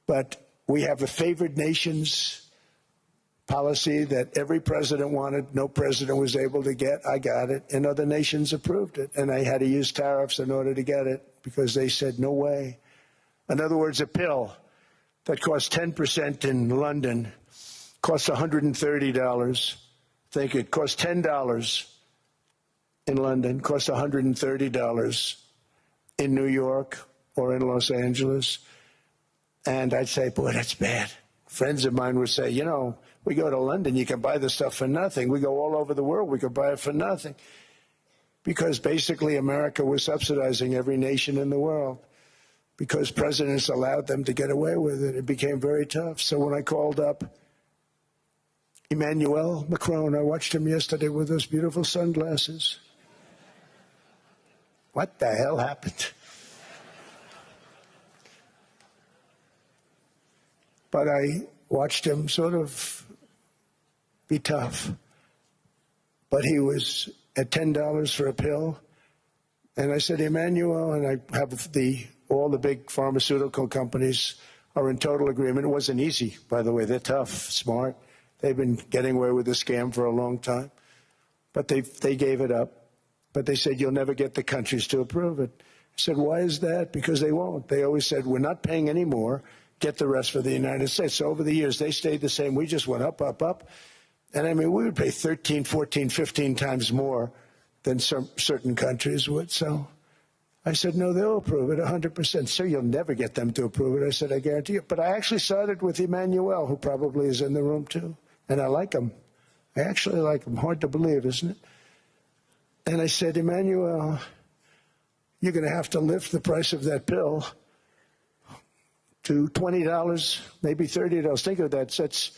But we have a favored nations policy that every president wanted, no president was able to get. I got it, and other nations approved it. And I had to use tariffs in order to get it because they said, no way. In other words, a pill that costs 10% in London costs $130. Think it costs $10 in London, costs $130 in New York or in Los Angeles. And I'd say, boy, that's bad. Friends of mine would say, you know, we go to London, you can buy the stuff for nothing. We go all over the world, we could buy it for nothing. Because basically America was subsidizing every nation in the world. Because presidents allowed them to get away with it. It became very tough. So when I called up Emmanuel Macron, I watched him yesterday with those beautiful sunglasses. What the hell happened? But I watched him sort of be tough. But he was at $10 for a pill, And I said, Emmanuel, and I have all the big pharmaceutical companies are in total agreement. It wasn't easy, by the way. They're tough, smart. They've been getting away with the scam for a long time. But they gave it up. But they said, you'll never get the countries to approve it. I said, why is that? Because they won't. They always said, we're not paying any more. Get the rest for the United States. So over the years, they stayed the same. We just went up, up, up. And I mean, we would pay 13, 14, 15 times more than some certain countries would. So I said, no, they'll approve it 100%. Sir, you'll never get them to approve it. I said, I guarantee you. But I actually started with Emmanuel, who probably is in the room too. And I like him. I actually like him. Hard to believe, isn't it? And I said, Emmanuel, you're going to have to lift the price of that pill to $20, maybe $30. Think of that.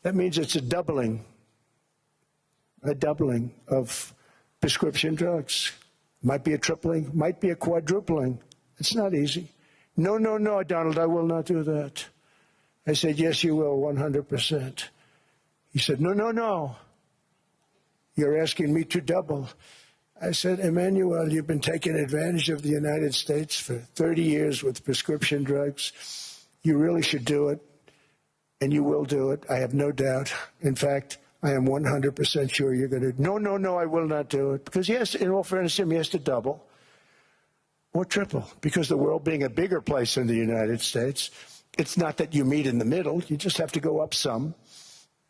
That means it's a doubling of prescription drugs. Might be a tripling, might be a quadrupling. It's not easy. No, no, no, Donald, I will not do that. I said, yes, you will, 100%. He said, no, no, no. You're asking me to double. I said, Emmanuel, you've been taking advantage of the United States for 30 years with prescription drugs. You really should do it, and you will do it. I have no doubt. In fact, I am 100% sure you're going to. No, no, no, I will not do it. Because, yes, in all fairness, he has to double or triple. Because the world being a bigger place than the United States, it's not that you meet in the middle. You just have to go up some,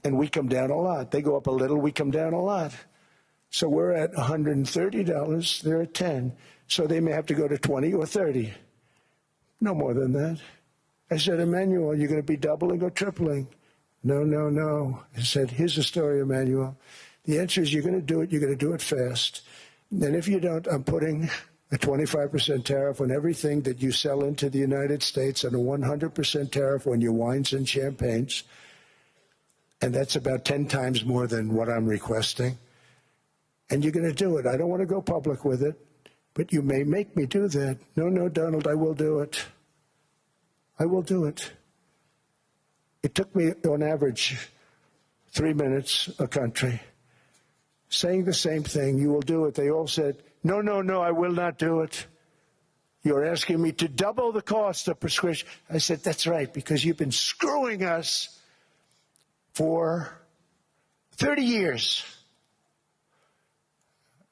and we come down a lot. They go up a little, we come down a lot. So we're at $130, they're at 10. So they may have to go to 20 or 30. No more than that. I said, Emmanuel, you're going to be doubling or tripling? No, no, no. I said, here's the story, Emmanuel. The answer is you're going to do it. You're going to do it fast. And if you don't, I'm putting a 25% tariff on everything that you sell into the United States and a 100% tariff on your wines and champagnes. And that's about 10 times more than what I'm requesting. And you're going to do it. I don't want to go public with it, but you may make me do that. No, no, Donald, I will do it. I will do it. It took me, on average, 3 minutes a country, saying the same thing. You will do it. They all said, no, no, no, I will not do it. You're asking me to double the cost of prescription. I said, that's right, because you've been screwing us for 30 years.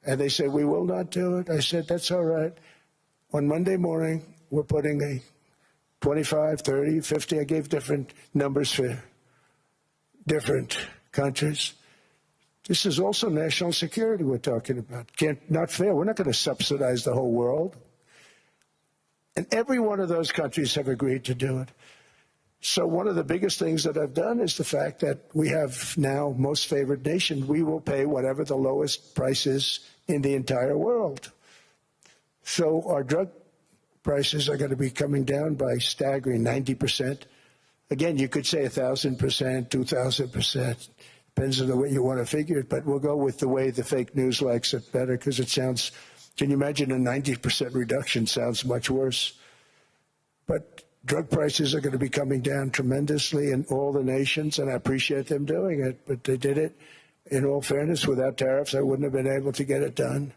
And they said, we will not do it. I said, that's all right. On Monday morning, we're putting a 25, 30, 50. I gave different numbers for different countries. This is also national security we're talking about. Not fair. We're not going to subsidize the whole world. And every one of those countries have agreed to do it. So one of the biggest things that I've done is the fact that we have now most favored nation. We will pay whatever the lowest price is in the entire world. So our drug prices are going to be coming down by staggering 90%. Again, you could say 1,000%, 2,000%. Depends on the way you want to figure it, but we'll go with the way the fake news likes it better because it sounds, can you imagine a 90% reduction sounds much worse. But drug prices are going to be coming down tremendously in all the nations, and I appreciate them doing it, but they did it. In all fairness, without tariffs, I wouldn't have been able to get it done.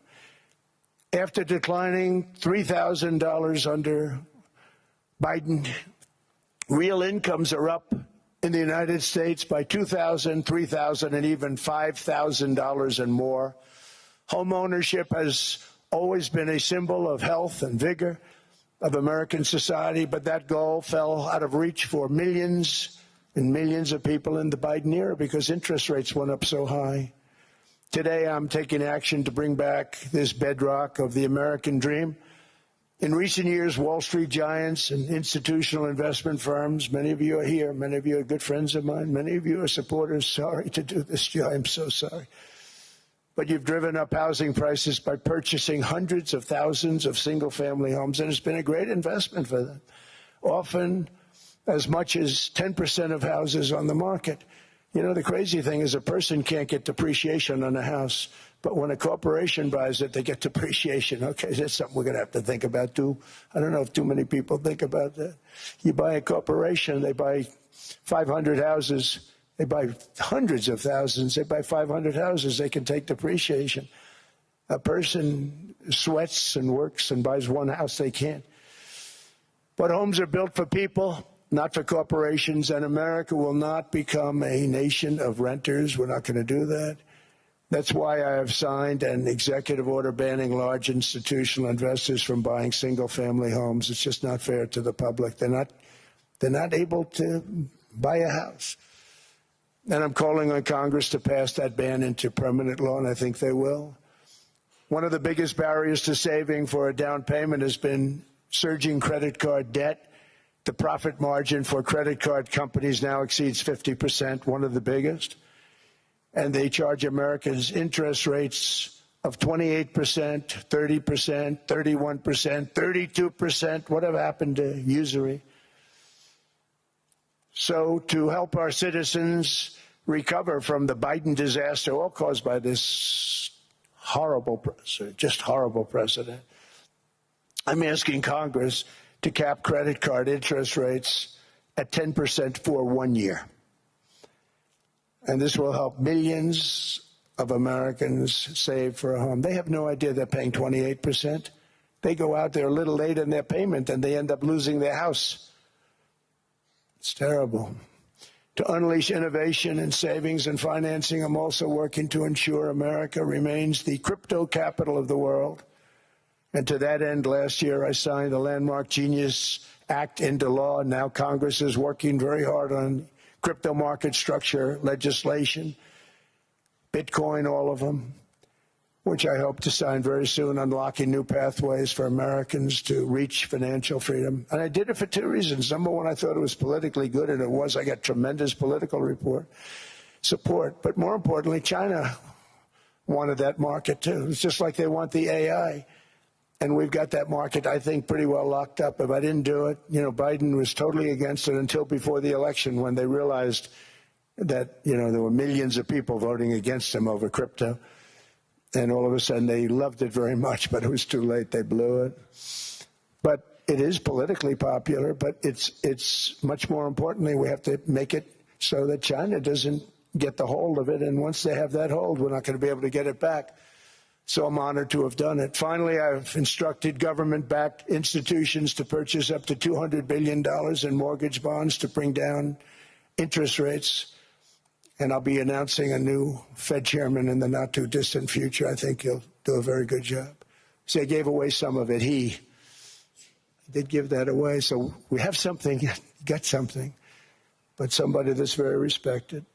After declining $3,000 under Biden, real incomes are up in the United States by $2,000, $3,000, and even $5,000 and more. Home ownership has always been a symbol of health and vigor of American society, but that goal fell out of reach for millions and millions of people in the Biden era because interest rates went up so high. Today, I'm taking action to bring back this bedrock of the American dream. In recent years, Wall Street giants and institutional investment firms, many of you are here, many of you are good friends of mine, many of you are supporters. Sorry to do this, Joe, I'm so sorry. But you've driven up housing prices by purchasing hundreds of thousands of single-family homes, and it's been a great investment for them. Often as much as 10% of houses on the market. You know, the crazy thing is a person can't get depreciation on a house, but when a corporation buys it, they get depreciation. Okay, that's something we're going to have to think about, too. I don't know if too many people think about that. You buy a corporation, they buy 500 houses. They buy hundreds of thousands. They buy 500 houses. They can take depreciation. A person sweats and works and buys one house they can. But homes are built for people, not for corporations, and America will not become a nation of renters. We're not going to do that. That's why I have signed an executive order banning large institutional investors from buying single-family homes. It's just not fair to the public. They're not able to buy a house. And I'm calling on Congress to pass that ban into permanent law, and I think they will. One of the biggest barriers to saving for a down payment has been surging credit card debt. The profit margin for credit card companies now exceeds 50%, one of the biggest. And they charge Americans interest rates of 28%, 30%, 31%, 32%. Whatever happened to usury? So to help our citizens recover from the Biden disaster, all caused by this horrible precedent, I'm asking Congress to cap credit card interest rates at 10% for 1 year. And this will help millions of Americans save for a home. They have no idea they're paying 28%. They go out there a little late in their payment and they end up losing their house. It's terrible. To unleash innovation and savings and financing, I'm also working to ensure America remains the crypto capital of the world. And to that end, last year I signed the landmark Genius Act into law. Now Congress is working very hard on crypto market structure legislation, Bitcoin, all of them, which I hope to sign very soon, unlocking new pathways for Americans to reach financial freedom. And I did it for two reasons. Number one, I thought it was politically good, and it was. I got tremendous political support. But more importantly, China wanted that market too. It's just like they want the AI. And we've got that market, I think, pretty well locked up. If I didn't do it, Biden was totally against it until before the election when they realized that, there were millions of people voting against him over crypto. And all of a sudden they loved it very much, but it was too late. They blew it. But it is politically popular, but it's much more importantly, we have to make it so that China doesn't get the hold of it. And once they have that hold, we're not going to be able to get it back. So I'm honored to have done it. Finally, I've instructed government-backed institutions to purchase up to $200 billion in mortgage bonds to bring down interest rates. And I'll be announcing a new Fed chairman in the not-too-distant future. I think he'll do a very good job. See, I gave away some of it. He did give that away. So we have something, got something, but somebody that's very respected.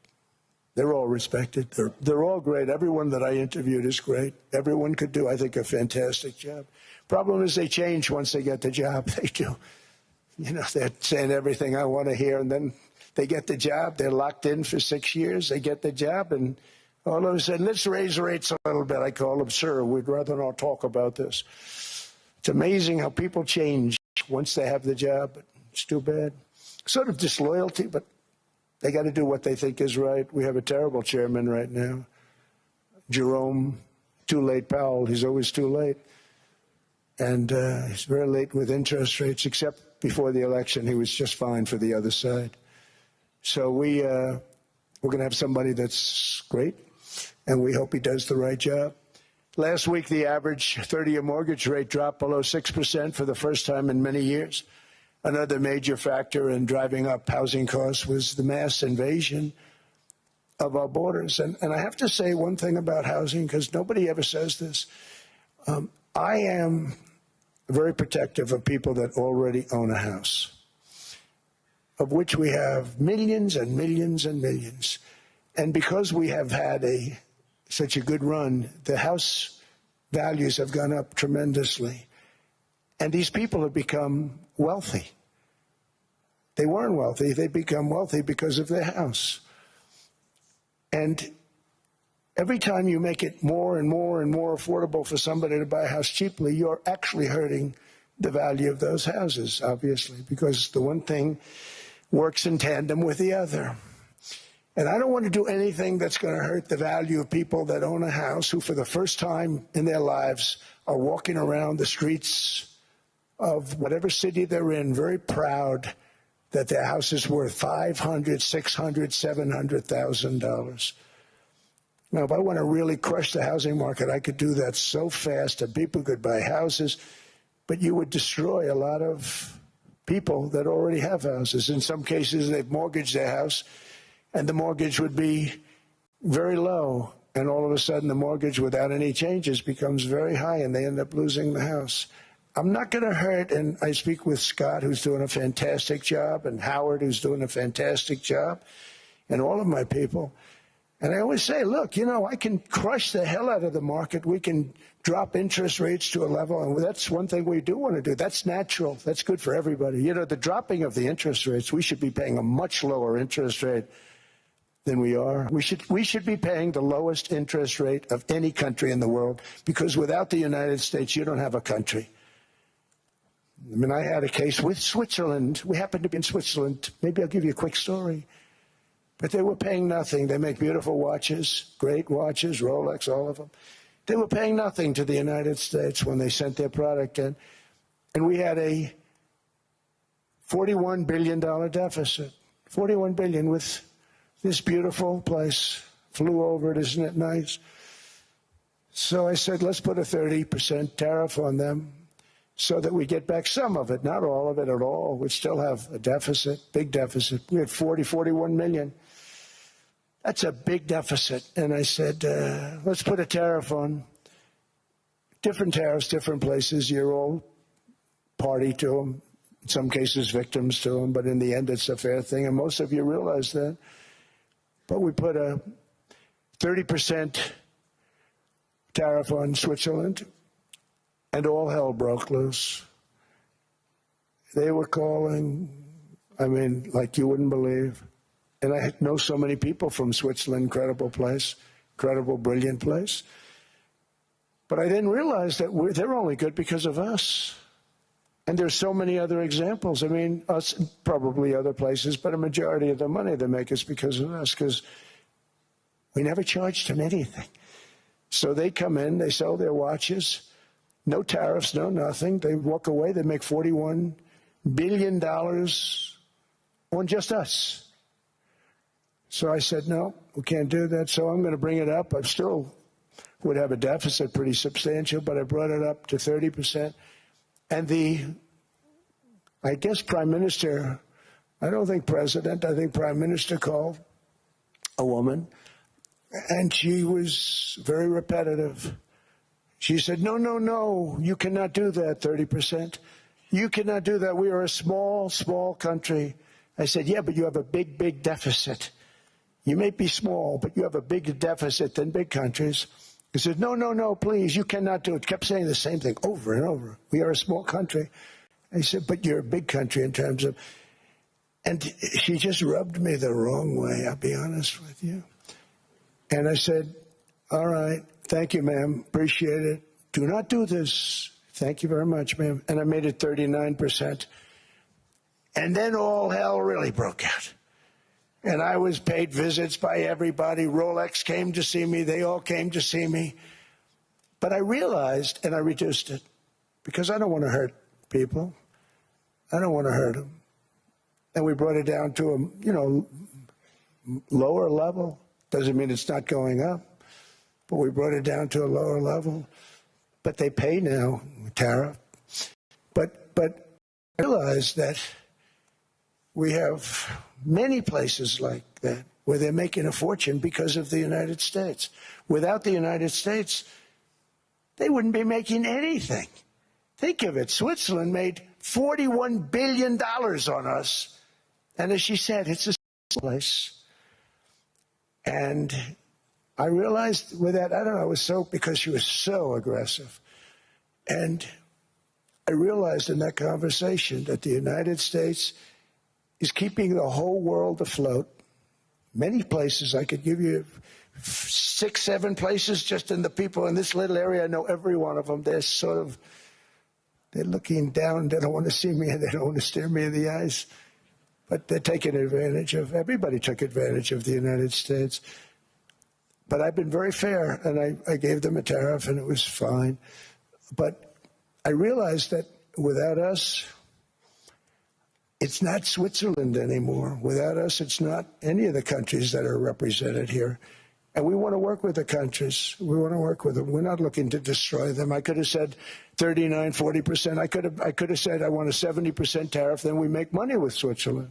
They're all respected. They're all great. Everyone that I interviewed is great. Everyone could do, I think, a fantastic job. Problem is they change once they get the job. They do. They're saying everything I want to hear, and then they get the job. They're locked in for 6 years. They get the job, and all of a sudden, let's raise rates a little bit. I call them, sir, we'd rather not talk about this. It's amazing how people change once they have the job. But it's too bad. Sort of disloyalty, but they got to do what they think is right. We have a terrible chairman right now, Jerome Too Late Powell. He's always too late. And he's very late with interest rates, except before the election. He was just fine for the other side. So we're going to have somebody that's great, and we hope he does the right job. Last week, the average 30-year mortgage rate dropped below 6% for the first time in many years. Another major factor in driving up housing costs was the mass invasion of our borders. And I have to say one thing about housing, because nobody ever says this. I am very protective of people that already own a house, of which we have millions and millions and millions. And because we have had such a good run, the house values have gone up tremendously. And these people have become wealthy. They weren't wealthy. They become wealthy because of their house. And every time you make it more and more and more affordable for somebody to buy a house cheaply, you're actually hurting the value of those houses, obviously, because the one thing works in tandem with the other. And I don't want to do anything that's going to hurt the value of people that own a house who, for the first time in their lives, are walking around the streets of whatever city they're in, very proud that their house is worth $500,000, $600,000, $700,000. Now, if I want to really crush the housing market, I could do that so fast and people could buy houses, but you would destroy a lot of people that already have houses. In some cases, they've mortgaged their house, and the mortgage would be very low. And all of a sudden, the mortgage without any changes becomes very high, and they end up losing the house. I'm not going to hurt, and I speak with Scott, who's doing a fantastic job, and Howard, who's doing a fantastic job, and all of my people. And I always say, look, you know, I can crush the hell out of the market. We can drop interest rates to a level, and that's one thing we do want to do. That's natural. That's good for everybody. You know, the dropping of the interest rates, we should be paying a much lower interest rate than we are. We should be paying the lowest interest rate of any country in the world, because without the United States, you don't have a country. I mean, I had a case with Switzerland. We happened to be in Switzerland. Maybe I'll give you a quick story. But they were paying nothing. They make beautiful watches, great watches, Rolex, all of them. They were paying nothing to the United States when they sent their product in. And we had a $41 billion deficit. $41 billion with this beautiful place. Flew over it, isn't it nice? So I said, let's put a 30% tariff on them so that we get back some of it, not all of it at all. We still have a deficit, big deficit. We had 41 million. That's a big deficit. And I said, let's put a tariff on. Different tariffs, different places. You're all party to them. In some cases, victims to them. But in the end, it's a fair thing. And most of you realize that. But we put a 30% tariff on Switzerland, and all hell broke loose. They were calling, I mean, like you wouldn't believe. And I know so many people from Switzerland, incredible place, incredible, brilliant place. But I didn't realize that they're only good because of us. And there's so many other examples. I mean, us, probably other places, but a majority of the money they make is because of us, because we never charged them anything. So they come in, they sell their watches, no tariffs, no nothing. They walk away, they make $41 billion on just us. So I said, no, we can't do that. So I'm going to bring it up. I still would have a deficit pretty substantial, but I brought it up to 30%. And I guess Prime Minister, I don't think President, I think Prime Minister called a woman, and she was very repetitive. She said, no, no, no, you cannot do that, 30%. You cannot do that. We are a small, small country. I said, yeah, but you have a big, big deficit. You may be small, but you have a bigger deficit than big countries. He said, no, no, no, please, you cannot do it. Kept saying the same thing over and over. We are a small country. I said, but you're a big country in terms of, and she just rubbed me the wrong way, I'll be honest with you. And I said, all right, thank you, ma'am, appreciate it. Do not do this. Thank you very much, ma'am. And I made it 39%. And then all hell really broke out. And I was paid visits by everybody. Rolex came to see me. They all came to see me. But I realized, and I reduced it, because I don't want to hurt people. I don't want to hurt them. And we brought it down to a, lower level. Doesn't mean it's not going up. But we brought it down to a lower level. But they pay now, tariff. But I realized that we have many places like that where they're making a fortune because of the United States. Without the United States, they wouldn't be making anything. Think of it. Switzerland made $41 billion on us. And as she said, it's a place. And I realized with that, I don't know, it was so, because she was so aggressive. And I realized in that conversation that the United States is keeping the whole world afloat. Many places, I could give you 6, 7 places just in the people in this little area. I know every one of them. They're looking down. They don't want to see me, and they don't want to stare me in the eyes. But they're taking advantage of, everybody took advantage of the United States. But I've been very fair, and I gave them a tariff, and it was fine. But I realized that without us, it's not Switzerland anymore. Without us, it's not any of the countries that are represented here. And we want to work with the countries. We want to work with them. We're not looking to destroy them. I could have said 39, 40%. I could have said I want a 70% tariff, then we make money with Switzerland.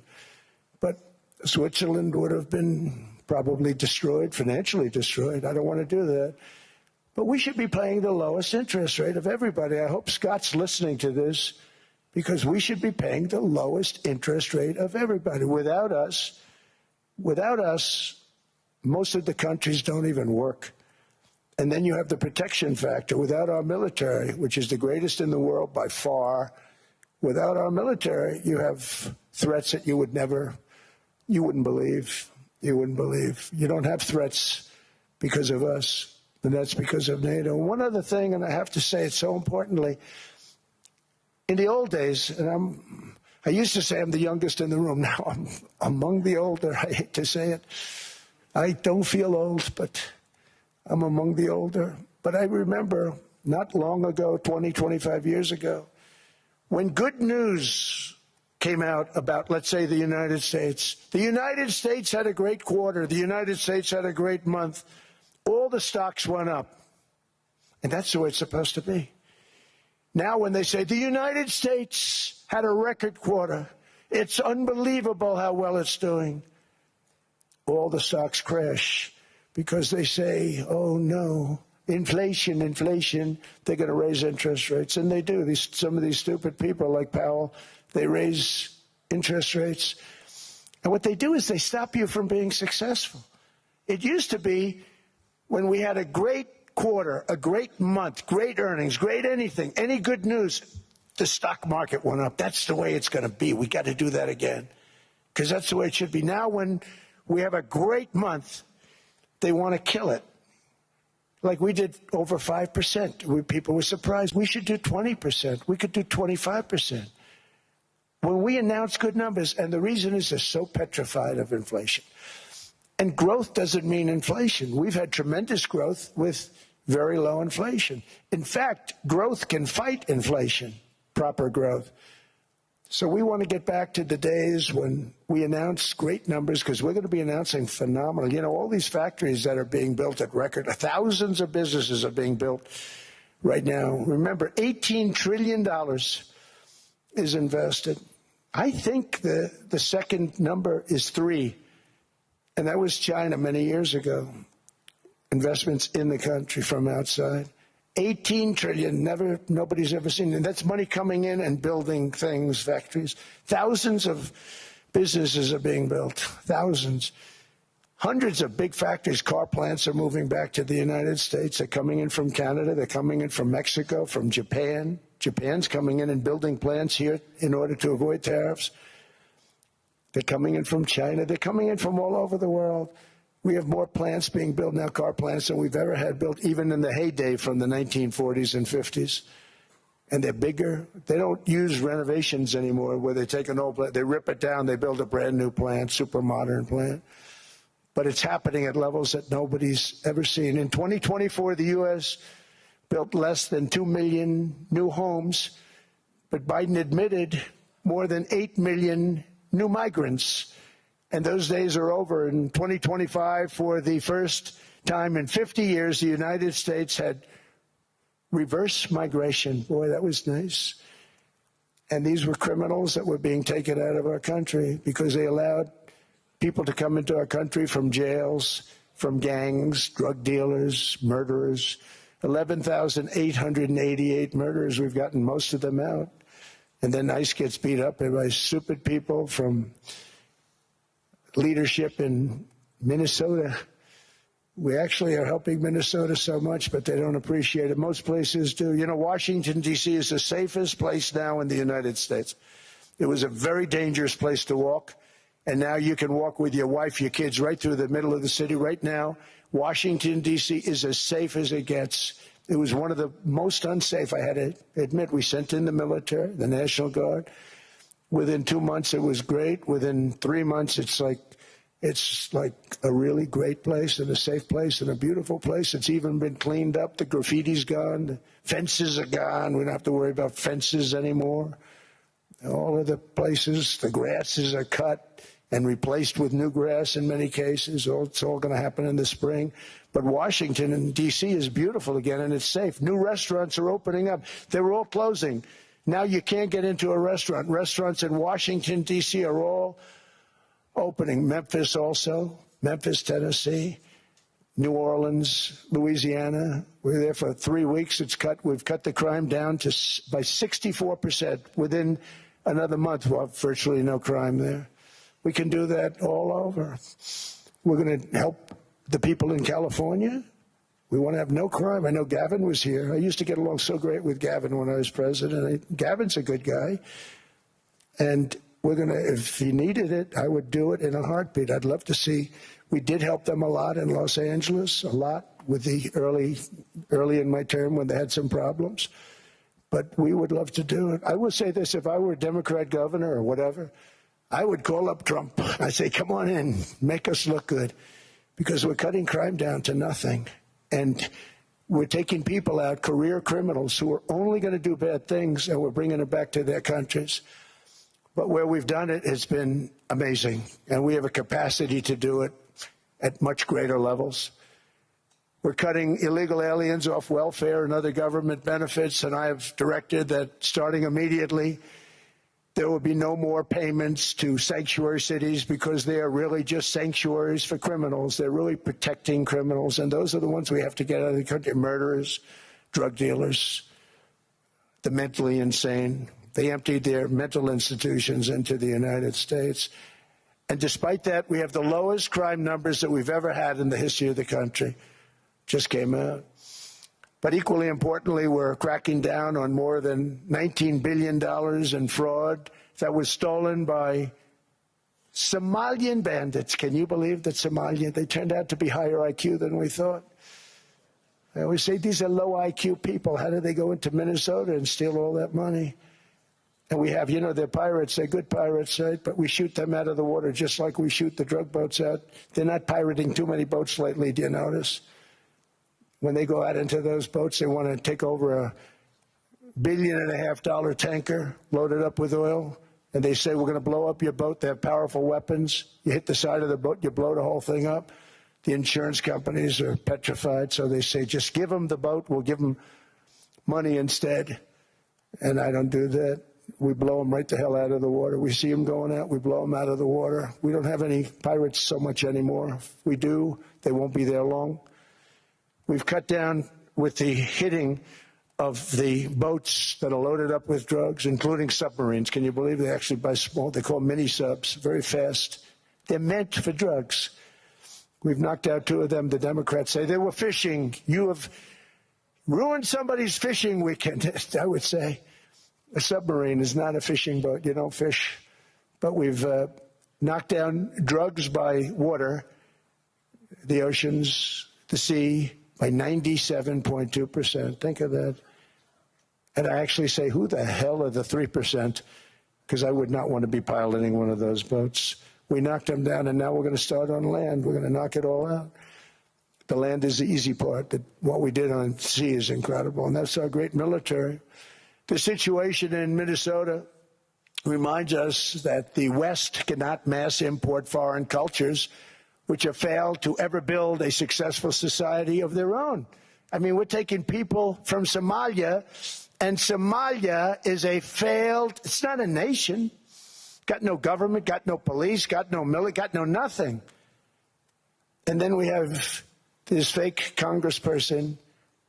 But Switzerland would have been probably destroyed, financially destroyed. I don't want to do that. But we should be paying the lowest interest rate of everybody. I hope Scott's listening to this, because we should be paying the lowest interest rate of everybody. Without us, most of the countries don't even work. And then you have the protection factor. Without our military, which is the greatest in the world by far, without our military, you have threats that you wouldn't believe. You wouldn't believe. You don't have threats because of us, and that's because of NATO. One other thing, and I have to say it so importantly, in the old days, and I used to say I'm the youngest in the room. Now I'm among the older. I hate to say it. I don't feel old, but I'm among the older. But I remember not long ago, 20, 25 years ago, when good news came out about, let's say, the United States. The United States had a great quarter. The United States had a great month. All the stocks went up. And that's the way it's supposed to be. Now when they say the United States had a record quarter, it's unbelievable how well it's doing, all the stocks crash because they say, oh no, inflation, they're going to raise interest rates. And they do. Some of these stupid people like Powell, they raise interest rates. And what they do is they stop you from being successful. It used to be when we had a great quarter, a great month, great earnings, great anything, any good news, the stock market went up. That's the way it's going to be. We got to do that again, because that's the way it should be. Now when we have a great month, they want to kill it. Like we did over 5%. People were surprised. We should do 20%. We could do 25%. When we announce good numbers, and the reason is they're so petrified of inflation. And growth doesn't mean inflation. We've had tremendous growth with very low inflation. In fact, growth can fight inflation, proper growth. So we want to get back to the days when we announce great numbers, because we're going to be announcing phenomenal. You know, all these factories that are being built at record, thousands of businesses are being built right now. Remember, $18 trillion is invested. I think the second number is 3. And that was China many years ago. Investments in the country from outside. 18 trillion, nobody's ever seen. And that's money coming in and building things, factories. Thousands of businesses are being built. Thousands. Hundreds of big factories, car plants are moving back to the United States. They're coming in from Canada. They're coming in from Mexico, from Japan. Japan's coming in and building plants here in order to avoid tariffs. They're coming in from China. They're coming in from all over the world. We have more plants being built now, car plants, than we've ever had built, even in the heyday from the 1940s and 50s. And they're bigger. They don't use renovations anymore where they take an old plant, they rip it down, they build a brand new plant, super modern plant. But it's happening at levels that nobody's ever seen. In 2024, the U.S. built less than 2 million new homes, but Biden admitted more than 8 million new migrants. And those days are over. In 2025, for the first time in 50 years, the United States had reverse migration. Boy, that was nice. And these were criminals that were being taken out of our country because they allowed people to come into our country from jails, from gangs, drug dealers, murderers. 11,888 murderers. We've gotten most of them out. And then ICE gets beat up by stupid people from leadership in Minnesota. We actually are helping Minnesota so much, but they don't appreciate it. Most places do. You know, Washington, D.C. is the safest place now in the United States. It was a very dangerous place to walk, and now you can walk with your wife, your kids, right through the middle of the city. Right now, Washington, D.C. is as safe as it gets. It was one of the most unsafe. I had to admit, we sent in the military, the National Guard. Within 2 months, it was great. Within 3 months, it's like a really great place and a safe place and a beautiful place. It's even been cleaned up. The graffiti's gone. The fences are gone. We don't have to worry about fences anymore. All of the places, the grasses are cut. and replaced with new grass in many cases. It's all going to happen in the spring. But Washington and D.C. is beautiful again, and it's safe. New restaurants are opening up. They were all closing. Now you can't get into a restaurant. Restaurants in Washington, D.C. are all opening. Memphis also, Memphis, Tennessee, New Orleans, Louisiana. We were there for 3 weeks. We've cut the crime down by 64%. Within another month, we'll have virtually no crime there. We can do that all over. We're going to help the people in California. We want to have no crime. I know Gavin was here. I used to get along so great with Gavin when I was president. Gavin's a good guy. And we're going to, if he needed it, I would do it in a heartbeat. I'd love to see. We did help them a lot in Los Angeles, a lot with the early in my term when they had some problems. But we would love to do it. I will say this, if I were a Democrat governor or whatever, I would call up Trump. I'd say, come on in, make us look good, because we're cutting crime down to nothing. And we're taking people out, career criminals who are only going to do bad things, and we're bringing them back to their countries. But where we've done it has been amazing, and we have a capacity to do it at much greater levels. We're cutting illegal aliens off welfare and other government benefits, and I have directed that starting immediately, there will be no more payments to sanctuary cities, because they are really just sanctuaries for criminals. They're really protecting criminals, and those are the ones we have to get out of the country: murderers, drug dealers, the mentally insane. They emptied their mental institutions into the United States. And despite that, we have the lowest crime numbers that we've ever had in the history of the country. Just came out. But equally importantly, we're cracking down on more than $19 billion in fraud that was stolen by Somalian bandits. Can you believe that they turned out to be higher IQ than we thought? I always say these are low IQ people. How do they go into Minnesota and steal all that money? And we have, they're pirates. They're good pirates, right? But we shoot them out of the water just like we shoot the drug boats out. They're not pirating too many boats lately, do you notice? When they go out into those boats, they want to take over $1.5 billion tanker loaded up with oil, and they say, we're going to blow up your boat. They have powerful weapons. You hit the side of the boat, you blow the whole thing up. The insurance companies are petrified, so they say, just give them the boat. We'll give them money instead. And I don't do that. We blow them right the hell out of the water. We see them going out, we blow them out of the water. We don't have any pirates so much anymore. If we do, they won't be there long. We've cut down with the hitting of the boats that are loaded up with drugs, including submarines. Can you believe they actually buy small, they call mini subs, very fast. They're meant for drugs. We've knocked out 2 of them. The Democrats say they were fishing. You have ruined somebody's fishing weekend, I would say. A submarine is not a fishing boat. You don't fish. But we've knocked down drugs by water, the oceans, the sea, by 97.2%. Think of that. And I actually say, who the hell are the 3%? Because I would not want to be piloting one of those boats. We knocked them down, and now we're going to start on land. We're going to knock it all out. The land is the easy part. What we did on sea is incredible, and that's our great military. The situation in Minnesota reminds us that the West cannot mass import foreign cultures which have failed to ever build a successful society of their own. I mean, we're taking people from Somalia, and Somalia is a failed, it's not a nation. Got no government, got no police, got no military, got no nothing. And then we have this fake congressperson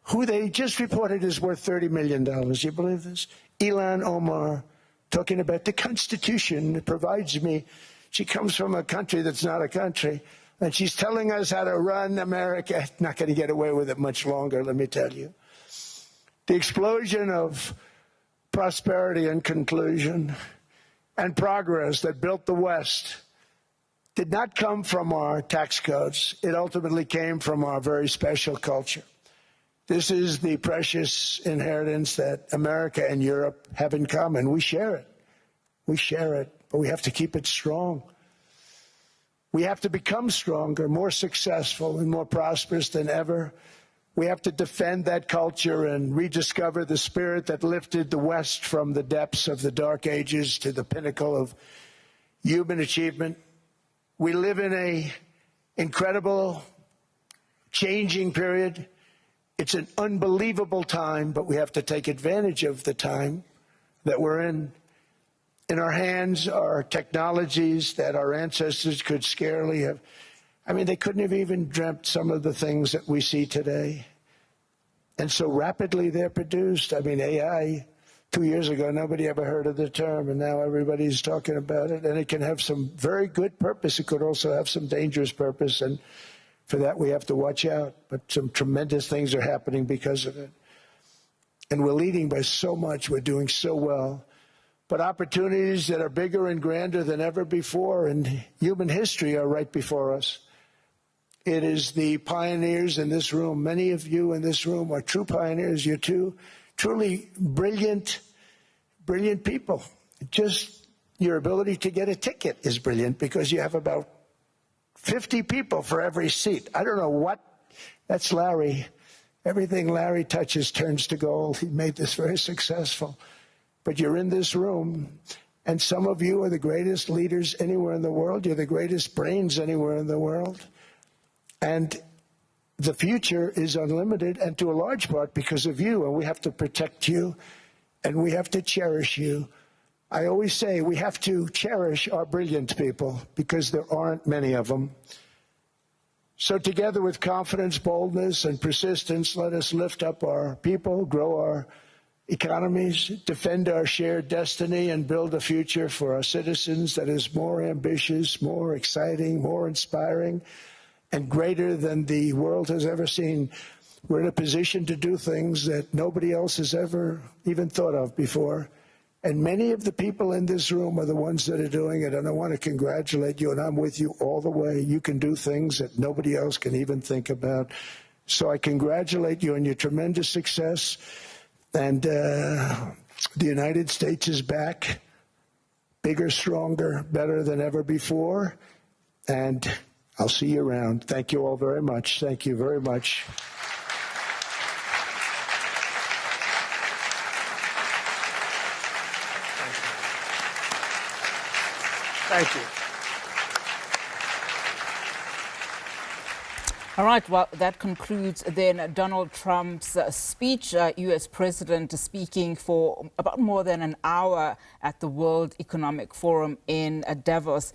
who they just reported is worth $30 million. You believe this? Ilhan Omar, talking about the Constitution that provides me. She comes from a country that's not a country, and she's telling us how to run America. Not going to get away with it much longer, let me tell you. The explosion of prosperity and conclusion and progress that built the West did not come from our tax codes. It ultimately came from our very special culture. This is the precious inheritance that America and Europe have in common. We share it. We share it, but we have to keep it strong. We have to become stronger, more successful, and more prosperous than ever. We have to defend that culture and rediscover the spirit that lifted the West from the depths of the Dark Ages to the pinnacle of human achievement. We live in an incredible, changing period. It's an unbelievable time, but we have to take advantage of the time that we're in. In our hands are technologies that our ancestors could scarcely have. I mean, they couldn't have even dreamt some of the things that we see today. And so rapidly they're produced. I mean, AI, 2 years ago, nobody ever heard of the term, and now everybody's talking about it. And it can have some very good purpose. It could also have some dangerous purpose, and for that we have to watch out. But some tremendous things are happening because of it. And we're leading by so much. We're doing so well. But opportunities that are bigger and grander than ever before in human history are right before us. It is the pioneers in this room. Many of you in this room are true pioneers. You're truly brilliant people. Just your ability to get a ticket is brilliant because you have about 50 people for every seat. I don't know what. That's Larry. Everything Larry touches turns to gold. He made this very successful. But you're in this room, and some of you are the greatest leaders anywhere in the world. You're the greatest brains anywhere in the world. And the future is unlimited, and to a large part because of you, and we have to protect you, and we have to cherish you. I always say we have to cherish our brilliant people because there aren't many of them. So together with confidence, boldness, and persistence, let us lift up our people, grow our economies, defend our shared destiny, and build a future for our citizens that is more ambitious, more exciting, more inspiring, and greater than the world has ever seen. We're in a position to do things that nobody else has ever even thought of before. And many of the people in this room are the ones that are doing it. And I want to congratulate you, and I'm with you all the way. You can do things that nobody else can even think about. So I congratulate you on your tremendous success. And the United States is back, bigger, stronger, better than ever before. And I'll see you around. Thank you all very much. Thank you very much. Thank you. All right, well, that concludes then Donald Trump's speech, U.S. President speaking for about more than an hour at the World Economic Forum in Davos.